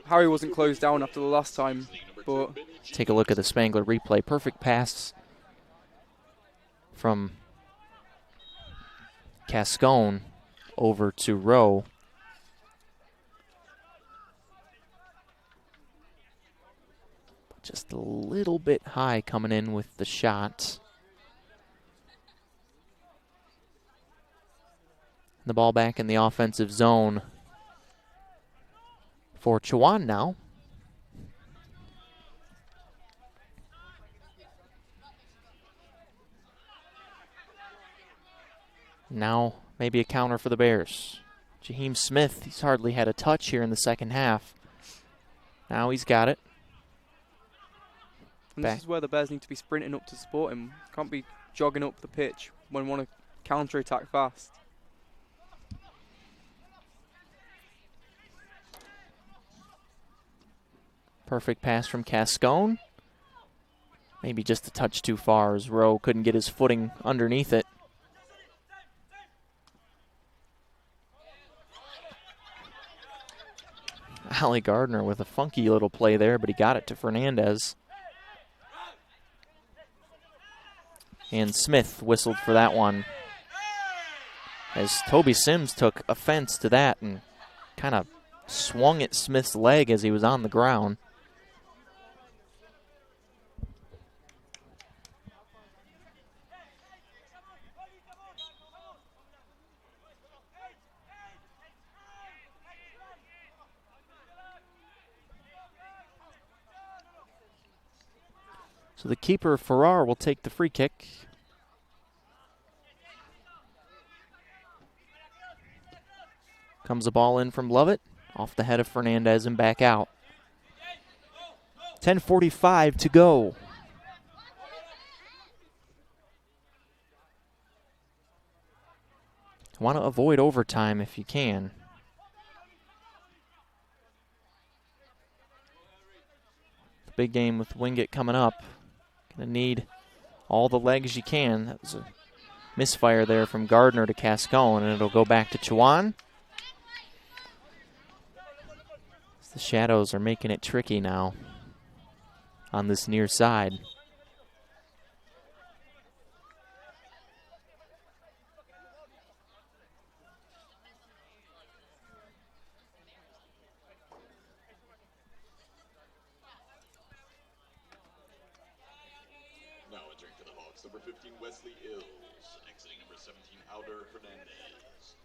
how he wasn't closed down after the last time, but... Take a look at the Spangler replay. Perfect pass from Cascone over to Rowe. Just a little bit high coming in with the shot. The ball back in the offensive zone for Chowan now. Now maybe a counter for the Bears. Jaheim Smith, he's hardly had a touch here in the second half. Now he's got it. And this is where the Bears need to be sprinting up to support him. Can't be jogging up the pitch when we want to counter-attack fast. Perfect pass from Cascone. Maybe just a touch too far as Rowe couldn't get his footing underneath it. Allie Gardner with a funky little play there, but he got it to Fernandez. And Smith whistled for that one, as Toby Sims took offense to that and kind of swung at Smith's leg as he was on the ground. So the keeper, Farrar, will take the free kick. Comes the ball in from Lovett, off the head of Fernandez and back out. 10:45 to go. Want to avoid overtime if you can. The big game with Wingate coming up. Going to need all the legs you can. That was a misfire there from Gardner to Cascone, and it'll go back to Chowan. The Shadows are making it tricky now on this near side. Now entering for the Hawks, number 15, Wesley Ills. Exiting number 17, Alder Hernandez.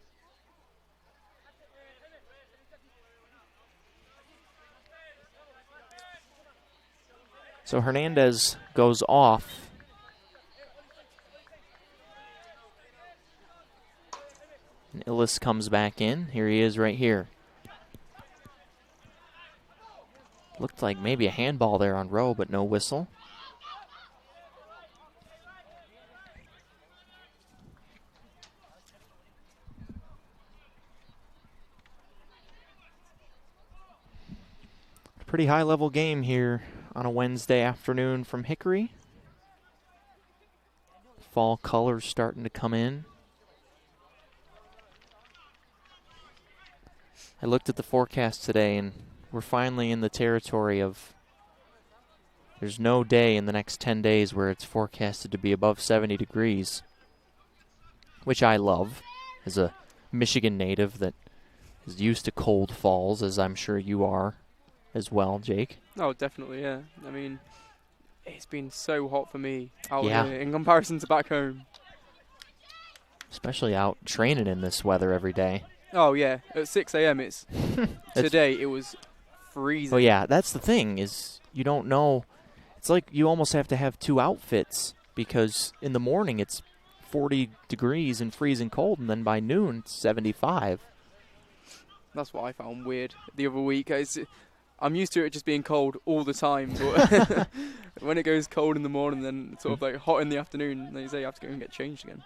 So Hernandez goes off. And Illis comes back in. Here he is right here. Looked like maybe a handball there on Rowe, but no whistle. Pretty high-level game here on a Wednesday afternoon from Hickory. Fall colors starting to come in. I looked at the forecast today, and we're finally in the territory of there's no day in the next 10 days where it's forecasted to be above 70 degrees, which I love as a Michigan native that is used to cold falls, as I'm sure you are as well, Jake. Oh, definitely, yeah. I mean, it's been so hot for me out here in comparison to back home. Especially out training in this weather every day. Oh, yeah. At 6 a.m. it's today it was freezing. Well, yeah, that's the thing is you don't know. It's like you almost have to have two outfits because in the morning it's 40 degrees and freezing cold, and then by noon it's 75. That's what I found weird the other week. I'm used to it just being cold all the time, but when it goes cold in the morning, then sort of like hot in the afternoon, then you say you have to go and get changed again.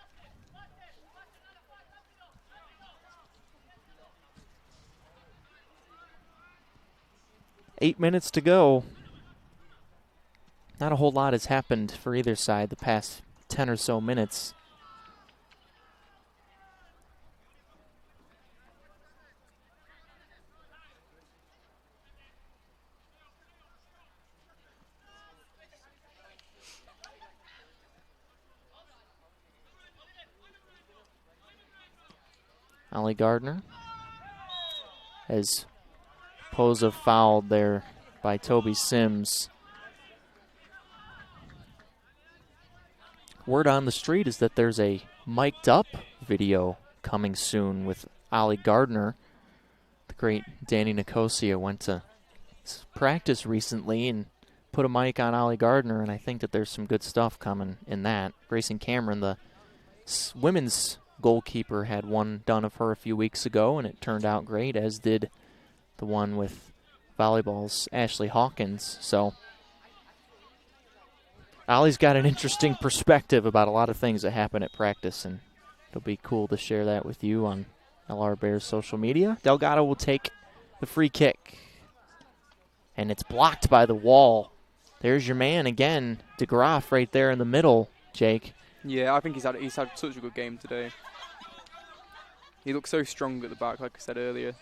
Eight minutes to go. Not a whole lot has happened for either side the past 10 or so minutes. Ollie Gardner as Poza fouled there by Toby Sims. Word on the street is that there's a mic'd up video coming soon with Ollie Gardner. The great Danny Nicosia went to practice recently and put a mic on Ollie Gardner, and I think that there's some good stuff coming in that. Grayson Cameron, the women's goalkeeper, had one done of her a few weeks ago, and it turned out great, as did the one with volleyball's Ashley Hawkins. So Ollie's got an interesting perspective about a lot of things that happen at practice, and it'll be cool to share that with you on LR Bears social media. Delgado will take the free kick, and it's blocked by the wall. There's your man again, DeGraff, right there in the middle, Jake. Yeah, I think he's had such a good game today. He looks so strong at the back, like I said earlier.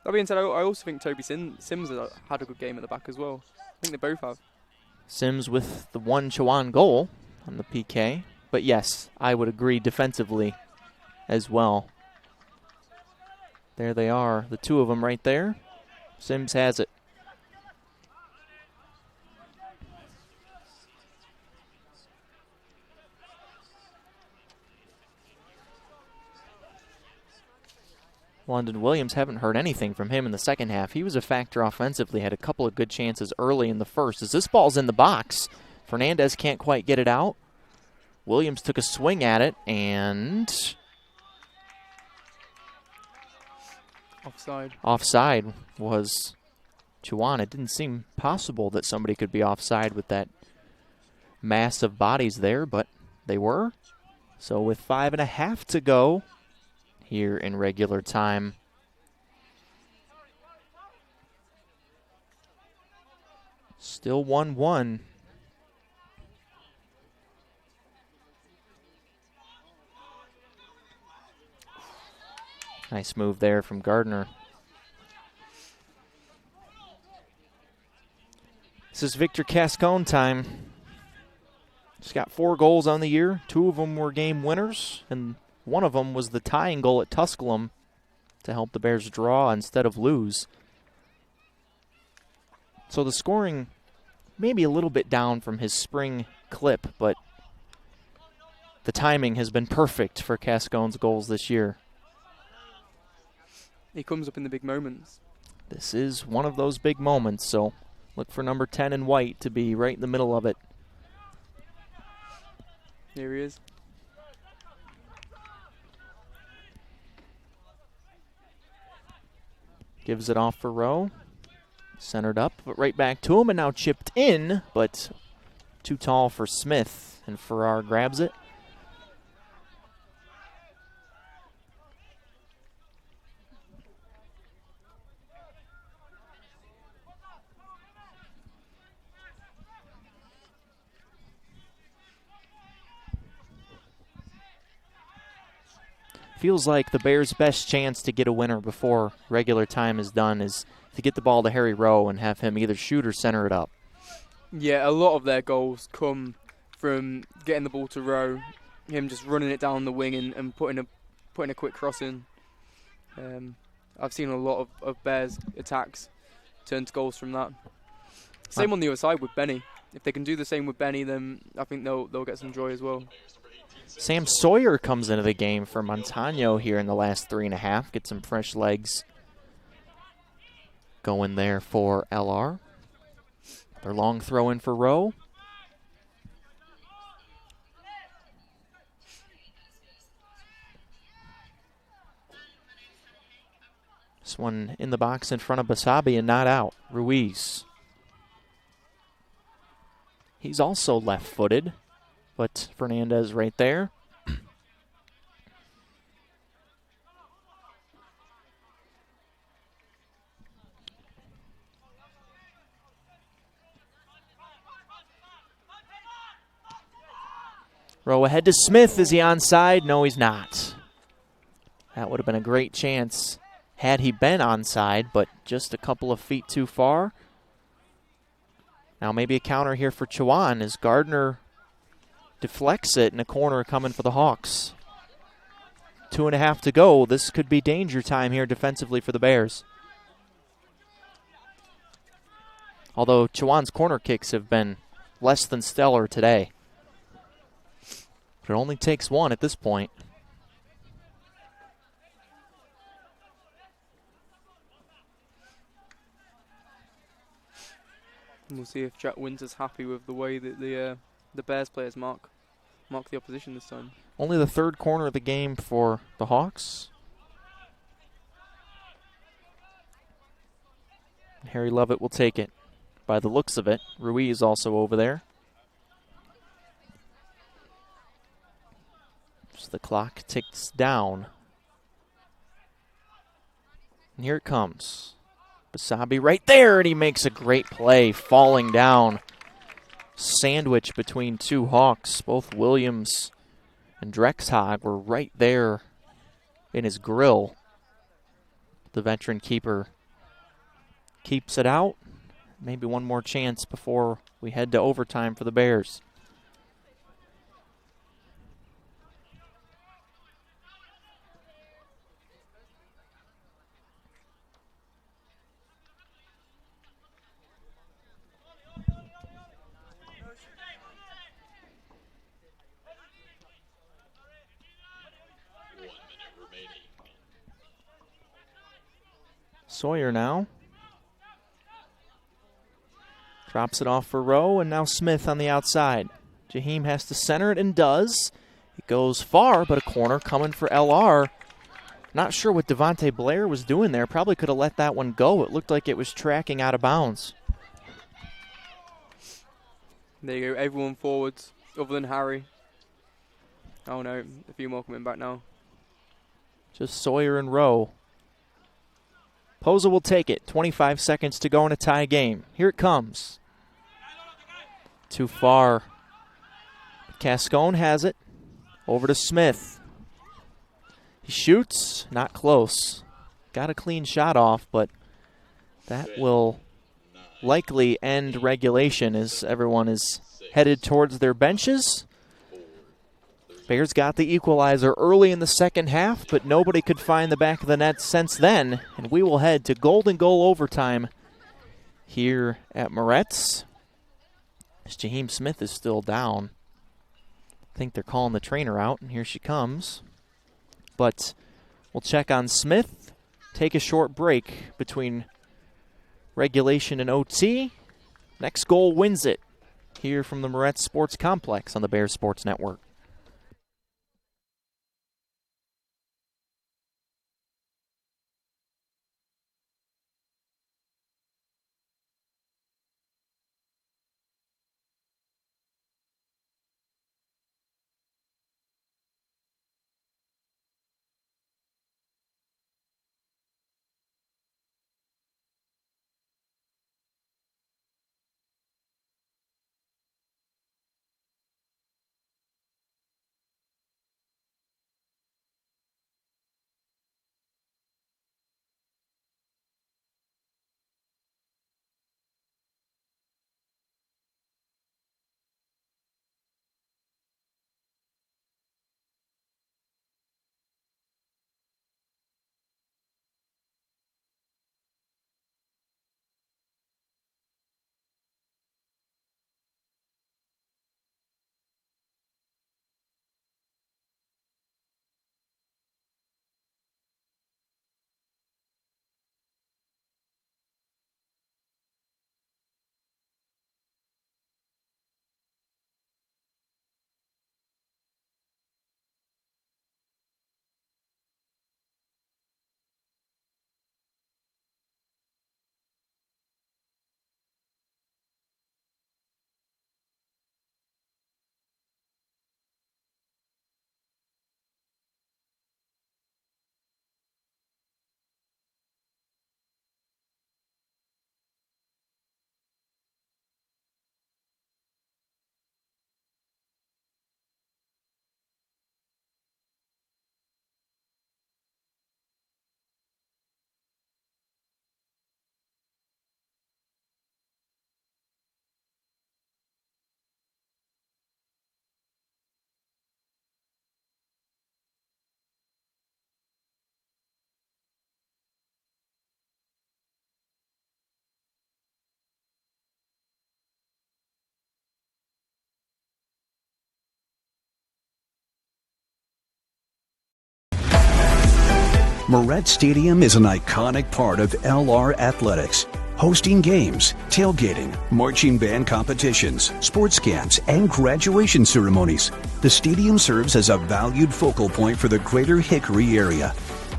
That being said, I also think Toby Sims has had a good game at the back as well. I think they both have. Sims with the one Chowan goal on the PK. But yes, I would agree defensively as well. There they are, the two of them right there. Sims has it. London Williams, haven't heard anything from him in the second half. He was a factor offensively, had a couple of good chances early in the first. As this ball's in the box, Fernandez can't quite get it out. Williams took a swing at it, and offside was Chowan. It didn't seem possible that somebody could be offside with that mass of bodies there, but they were. So with 5.5 to go here in regular time, still 1-1. Nice move there from Gardner. This is Victor Cascone time. He's got 4 goals on the year. 2 of them were game winners, and one of them was the tying goal at Tusculum to help the Bears draw instead of lose. So the scoring maybe a little bit down from his spring clip, but the timing has been perfect for Cascone's goals this year. He comes up in the big moments. This is one of those big moments, so look for number 10 in white to be right in the middle of it. Here he is. Gives it off for Rowe. Centered up, but right back to him, and now chipped in, but too tall for Smith, and Farrar grabs it. Feels like the Bears' best chance to get a winner before regular time is done is to get the ball to Harry Rowe and have him either shoot or center it up. Yeah, a lot of their goals come from getting the ball to Rowe, him just running it down the wing and putting a quick cross in. I've seen a lot of Bears attacks turn to goals from that. Same on the other side with Benny. If they can do the same with Benny, then I think they'll get some joy as well. Sam Sawyer comes into the game for Montano here in the last 3.5. Get some fresh legs going there for LR. Their long throw in for Rowe. This one in the box in front of Basabi and not out. Ruiz. He's also left-footed, but Fernandez right there. Rowe ahead to Smith. Is he onside? No, he's not. That would have been a great chance had he been onside, but just a couple of feet too far. Now maybe a counter here for Chowan as Gardner deflects it in a corner coming for the Hawks. 2.5 to go. This could be danger time here defensively for the Bears. Although Chowan's corner kicks have been less than stellar today. But it only takes one at this point. And we'll see if Jack Winter's happy with the way that the Bears players mark the opposition this time. Only the third corner of the game for the Hawks. Harry Lovett will take it by the looks of it. Ruiz also over there. As the clock ticks down. And here it comes. Basabi right there, and he makes a great play, falling down. Sandwich between two Hawks. Both Williams and Drexhog were right there in his grill. The veteran keeper keeps it out. Maybe one more chance before we head to overtime for the Bears. Sawyer now. Drops it off for Rowe, and now Smith on the outside. Jaheim has to center it and does. It goes far, but a corner coming for LR. Not sure what Devontae Blair was doing there. Probably could have let that one go. It looked like it was tracking out of bounds. There you go, everyone forwards, other than Harry. Oh no, a few more coming back now. Just Sawyer and Rowe. Poza will take it. 25 seconds to go in a tie game. Here it comes. Too far. Cascone has it. Over to Smith. He shoots. Not close. Got a clean shot off, but that will likely end regulation as everyone is headed towards their benches. Bears got the equalizer early in the second half, but nobody could find the back of the net since then. And we will head to golden goal overtime here at Moretz. Jaheim Smith is still down. I think they're calling the trainer out, and here she comes. But we'll check on Smith, take a short break between regulation and OT. Next goal wins it here from the Moretz Sports Complex on the Bears Sports Network. Moret Stadium is an iconic part of LR athletics, hosting games, tailgating, marching band competitions, sports camps, and graduation ceremonies. The stadium serves as a valued focal point for the greater Hickory area.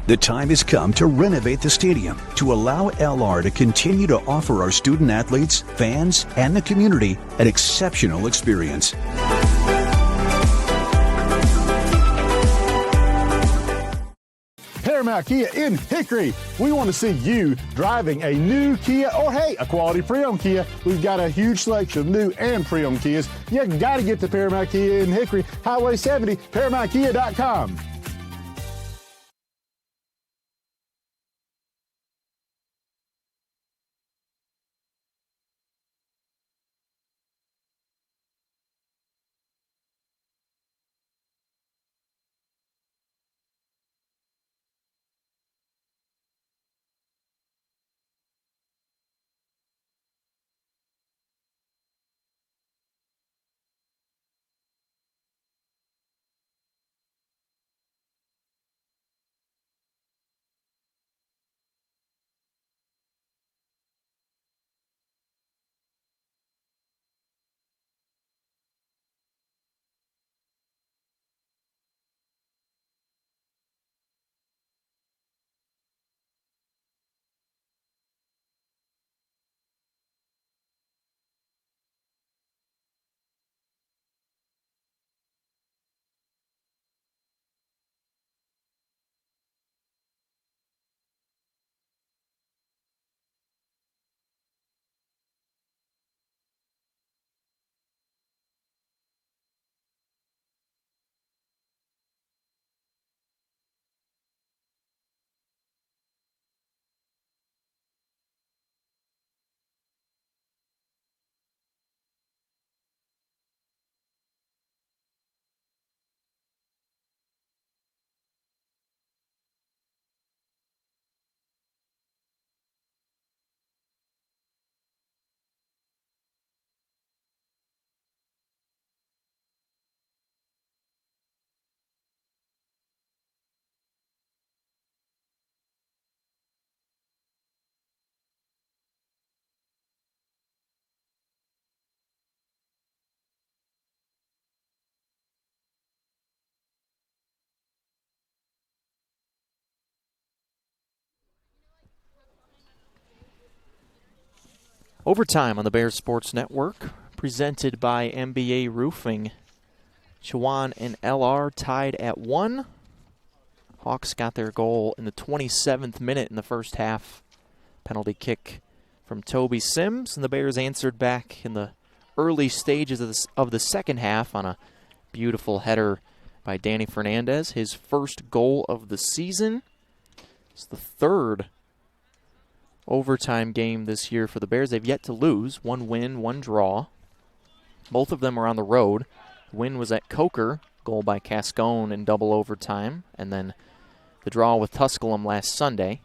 The time has come to renovate the stadium to allow LR to continue to offer our student athletes, fans, and the community an exceptional experience. Paramount Kia in Hickory. We want to see you driving a new Kia or, hey, a quality pre-owned Kia. We've got a huge selection of new and pre-owned Kias. You got to get to Paramount Kia in Hickory, Highway 70, ParamountKia.com. Overtime on the Bears Sports Network, presented by MBA Roofing. Chowan and LR tied at 1. Hawks got their goal in the 27th minute in the first half. Penalty kick from Toby Sims, and the Bears answered back in the early stages of the second half on a beautiful header by Danny Fernandez, his first goal of the season. It's the third overtime game this year for the Bears. They've yet to lose. 1 win, 1 draw. Both of them are on the road. The win was at Coker, goal by Cascone in double overtime, and then the draw with Tusculum last Sunday.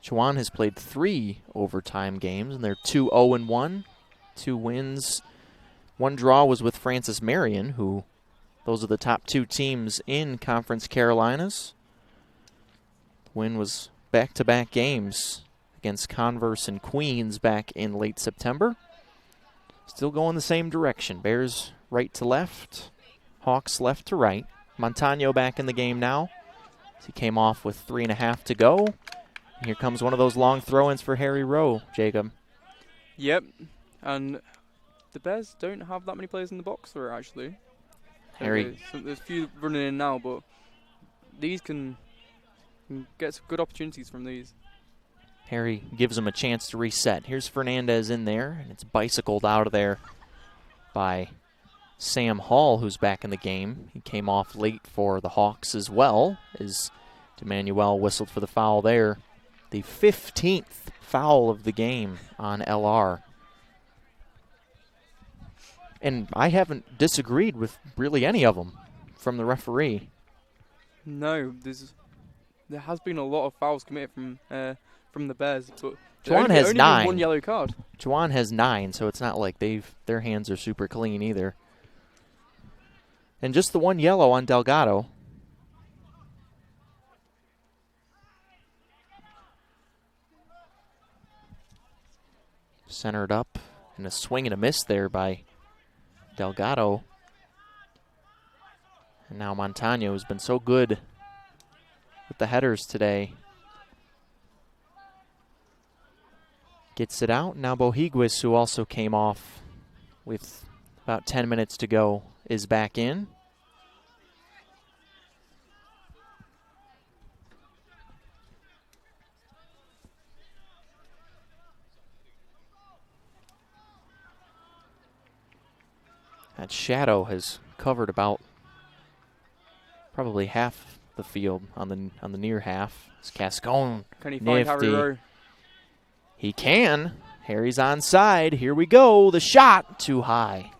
Chowan has played 3 overtime games, and they're 2-0-1. 2 wins. 1 draw was with Francis Marion, who those are the top 2 teams in Conference Carolinas. The win was back-to-back games against Converse and Queens back in late September. Still going the same direction. Bears right to left, Hawks left to right. Montano back in the game now. He came off with 3.5 to go. And here comes one of those long throw-ins for Harry Rowe, Jacob. Yep, and the Bears don't have that many players in the box for it, actually. Harry. There's a few running in now, but these can get some good opportunities from these. Harry gives him a chance to reset. Here's Fernandez in there, and it's bicycled out of there by Sam Hall, who's back in the game. He came off late for the Hawks as well, as D'Emanuel whistled for the foul there. The 15th foul of the game on LR. And I haven't disagreed with really any of them from the referee. No, there has been a lot of fouls committed from the Bears, but Chowan has only 9. One yellow card. Chowan has 9, so it's not like their hands are super clean either. And just the 1 yellow on Delgado. Centered up, and a swing and a miss there by Delgado. And now Montano has been so good with the headers today. Gets it out. Now Bohiguis, who also came off with about 10 minutes to go, is back in. That shadow has covered about probably half the field on the near half. It's Cascone. Can he find Harry Rowe? He can. Harry's onside. Here we go. The shot too high.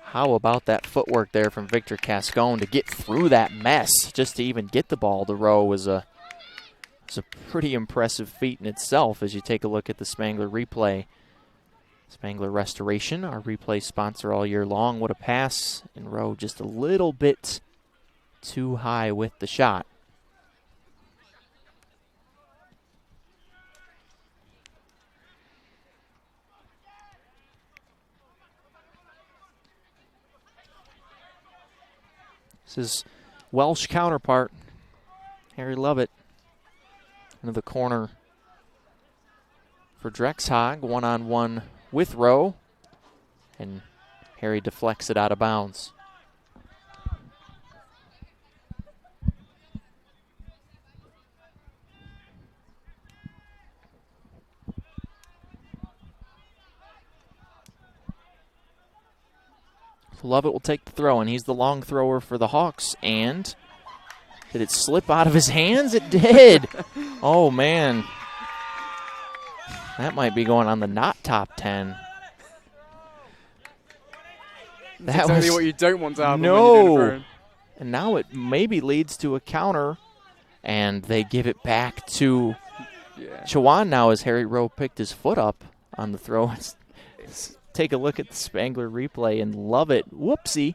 How about that footwork there from Victor Cascone to get through that mess just to even get the ball to Rowe was a pretty impressive feat in itself as you take a look at the Spangler replay. Spangler Restoration, our replay sponsor all year long. What a pass, and Rowe just a little bit too high with the shot. This is Welsh counterpart, Harry Lovett, into the corner for Drexhog, one-on-one with Rowe, and Harry deflects it out of bounds. Lovett will take the throw, and he's the long thrower for the Hawks. And did it slip out of his hands? It did. Oh, man. That might be going on the not top 10. That's exactly what you don't want to happen. No. When you're doing a and now it maybe leads to a counter, and they give it back to Chowan now as Harry Rowe picked his foot up on the throw. Take a look at the Spangler replay and love it. Whoopsie.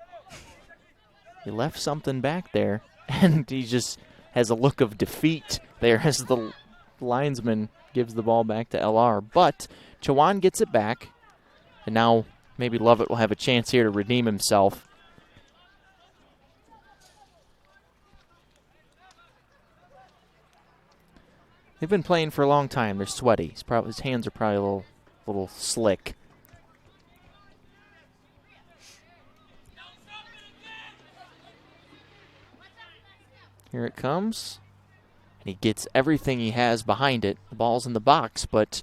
He left something back there, and he just has a look of defeat there as the linesman gives the ball back to LR. But Chowan gets it back, and now maybe Lovett will have a chance here to redeem himself. They've been playing for a long time. They're sweaty. His hands are probably a little slick. Here it comes. And he gets everything he has behind it. The ball's in the box, but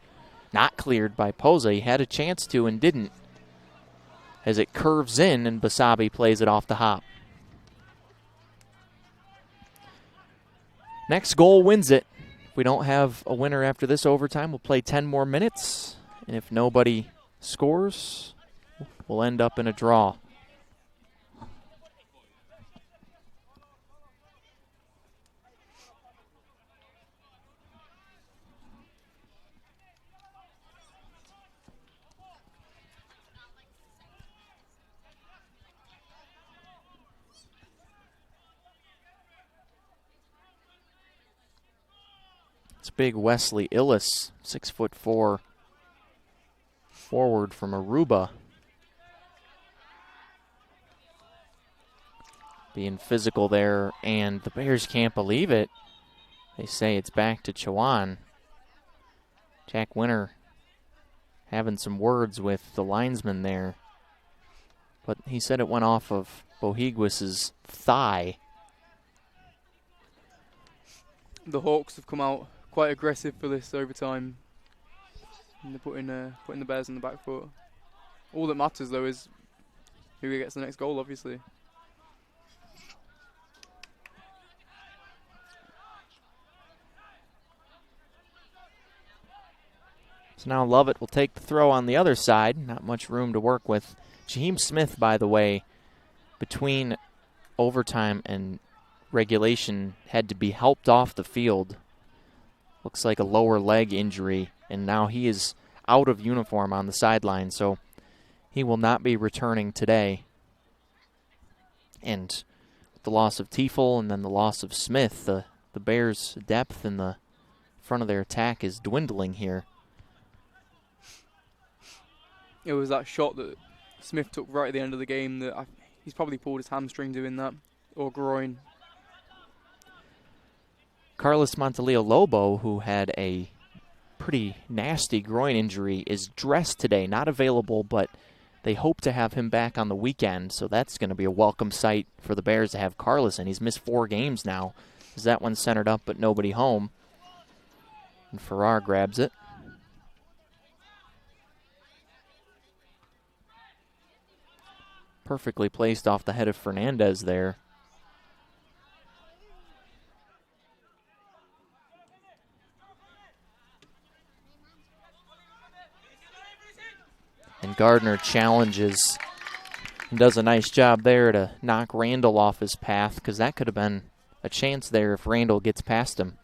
not cleared by Poza. He had a chance to and didn't. As it curves in, and Basabe plays it off the hop. Next goal wins it. If we don't have a winner after this overtime, we'll play 10 more minutes. And if nobody scores, we'll end up in a draw. It's big Wesley Illis, 6'4", forward from Aruba. Being physical there, and the Bears can't believe it. They say it's back to Chowan. Jack Winter having some words with the linesman there. But he said it went off of Bohiguis's thigh. The Hawks have come out quite aggressive for this overtime. And they're putting the Bears on the back foot. All that matters, though, is who gets the next goal, obviously. So now Lovett will take the throw on the other side. Not much room to work with. Jaheim Smith, by the way, between overtime and regulation, had to be helped off the field looks like a lower leg injury, and now he is out of uniform on the sideline, so he will not be returning today. And with the loss of Tiefel and then the loss of Smith, the Bears' depth in the front of their attack is dwindling here. It was that shot that Smith took right at the end of the game that he's probably pulled his hamstring doing that, or groin. Carlos Montaleo-Lobo, who had a pretty nasty groin injury, is dressed today, not available, but they hope to have him back on the weekend, so that's going to be a welcome sight for the Bears to have Carlos in. He's missed 4 games now, as that one centered up but nobody home. And Farrar grabs it. Perfectly placed off the head of Fernandez there. And Gardner challenges and does a nice job there to knock Randall off his path, because that could have been a chance there if Randall gets past him.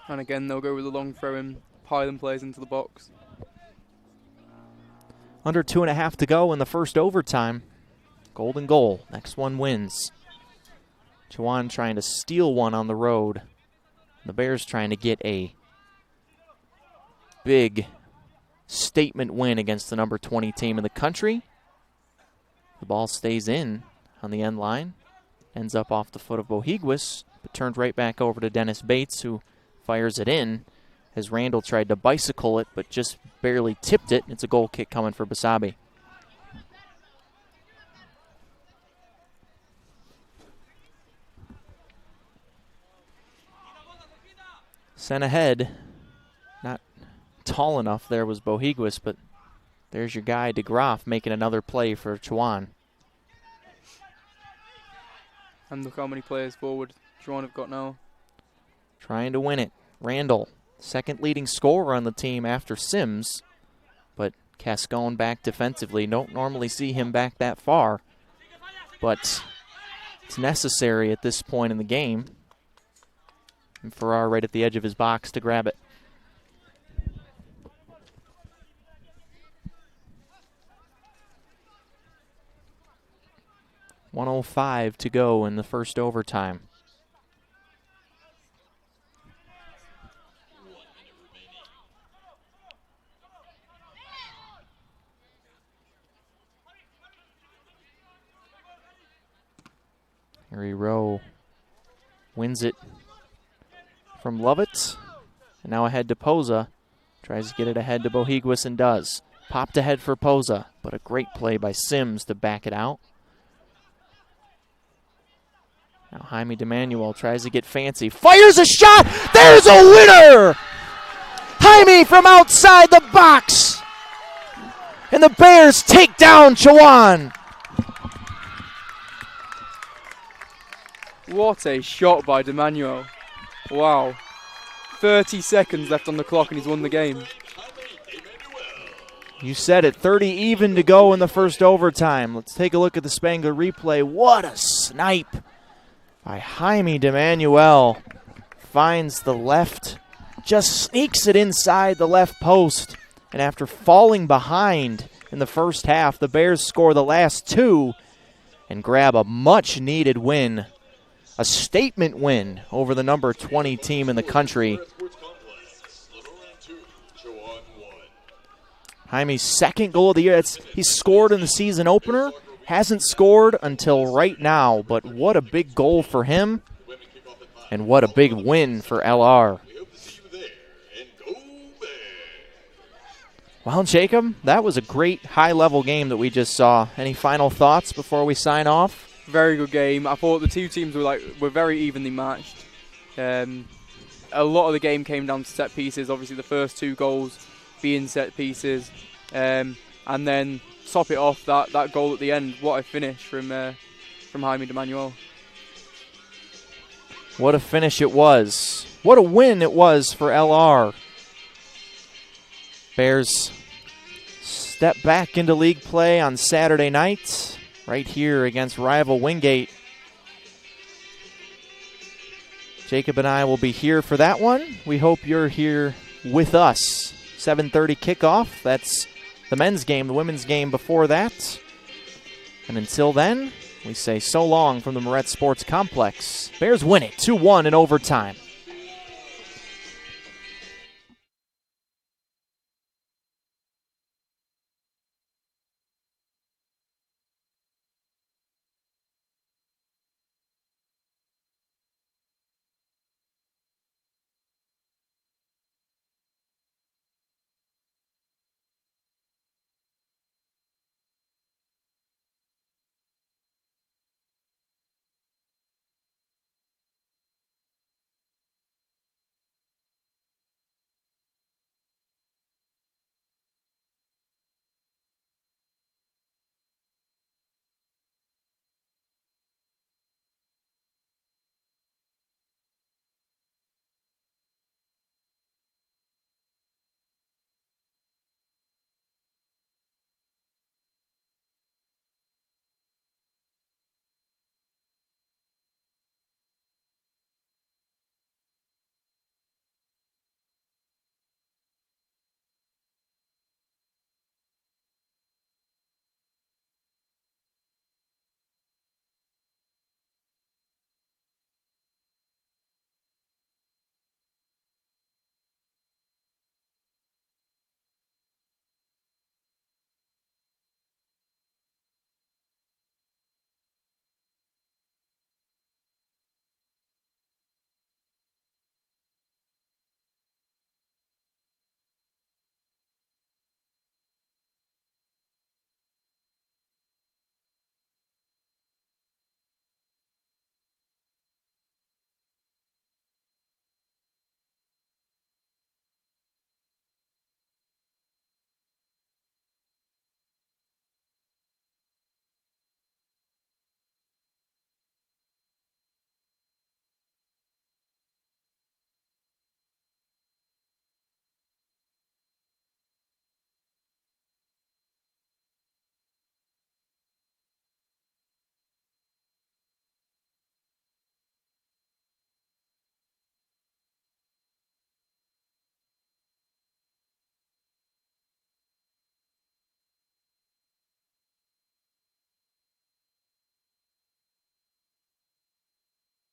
And again, they'll go with a long throw and pile them plays into the box. Under 2.5 to go in the first overtime. Golden goal. Next one wins. Chowan trying to steal one on the road. The Bears trying to get a big statement win against the number 20 team in the country. The ball stays in on the end line. Ends up off the foot of Bohiguis, but turned right back over to Dennis Bates, who fires it in as Randall tried to bicycle it, but just barely tipped it. It's a goal kick coming for Basabe. Sent ahead. Not tall enough there was Bohiguis, but there's your guy, DeGraff, making another play for Chowan. And look how many players forward Chowan have got now. Trying to win it. Randall, second leading scorer on the team after Sims, but Cascone back defensively. Don't normally see him back that far, but it's necessary at this point in the game. And Farrar right at the edge of his box to grab it. .105 to go in the first overtime. Harry Rowe wins it from Lovett. And now ahead to Poza. Tries to get it ahead to Bohiguis and does. Popped ahead for Poza, but a great play by Sims to back it out. Now Jaime DeManuel tries to get fancy. Fires a shot! There's a winner! Jaime from outside the box! And the Bears take down Chowan. What a shot by DeManuel. Wow. 30 seconds left on the clock and he's won the game. You said it, 30 even to go in the first overtime. Let's take a look at the Spangler replay. What a snipe by Jaime DeManuel. Finds the left, just sneaks it inside the left post. And after falling behind in the first half, the Bears score the last 2 and grab a much-needed win. A statement win over the number 20 team in the country. Jaime's second goal of the year. He scored in the season opener. Hasn't scored until right now, but what a big goal for him. And what a big win for LR. Well, Jacob, that was a great high-level game that we just saw. Any final thoughts before we sign off? Very good game. I thought the two teams were very evenly matched. A lot of the game came down to set pieces. Obviously, the first 2 goals being set pieces, and then top it off that goal at the end. What a finish from Jaime DeManuel. What a finish it was. What a win it was for LR. Bears step back into league play on Saturday night. Right here against rival Wingate. Jacob and I will be here for that one. We hope you're here with us. 7:30 kickoff. That's the men's game, the women's game before that. And until then, we say so long from the Moretz Sports Complex. Bears win it 2-1 in overtime.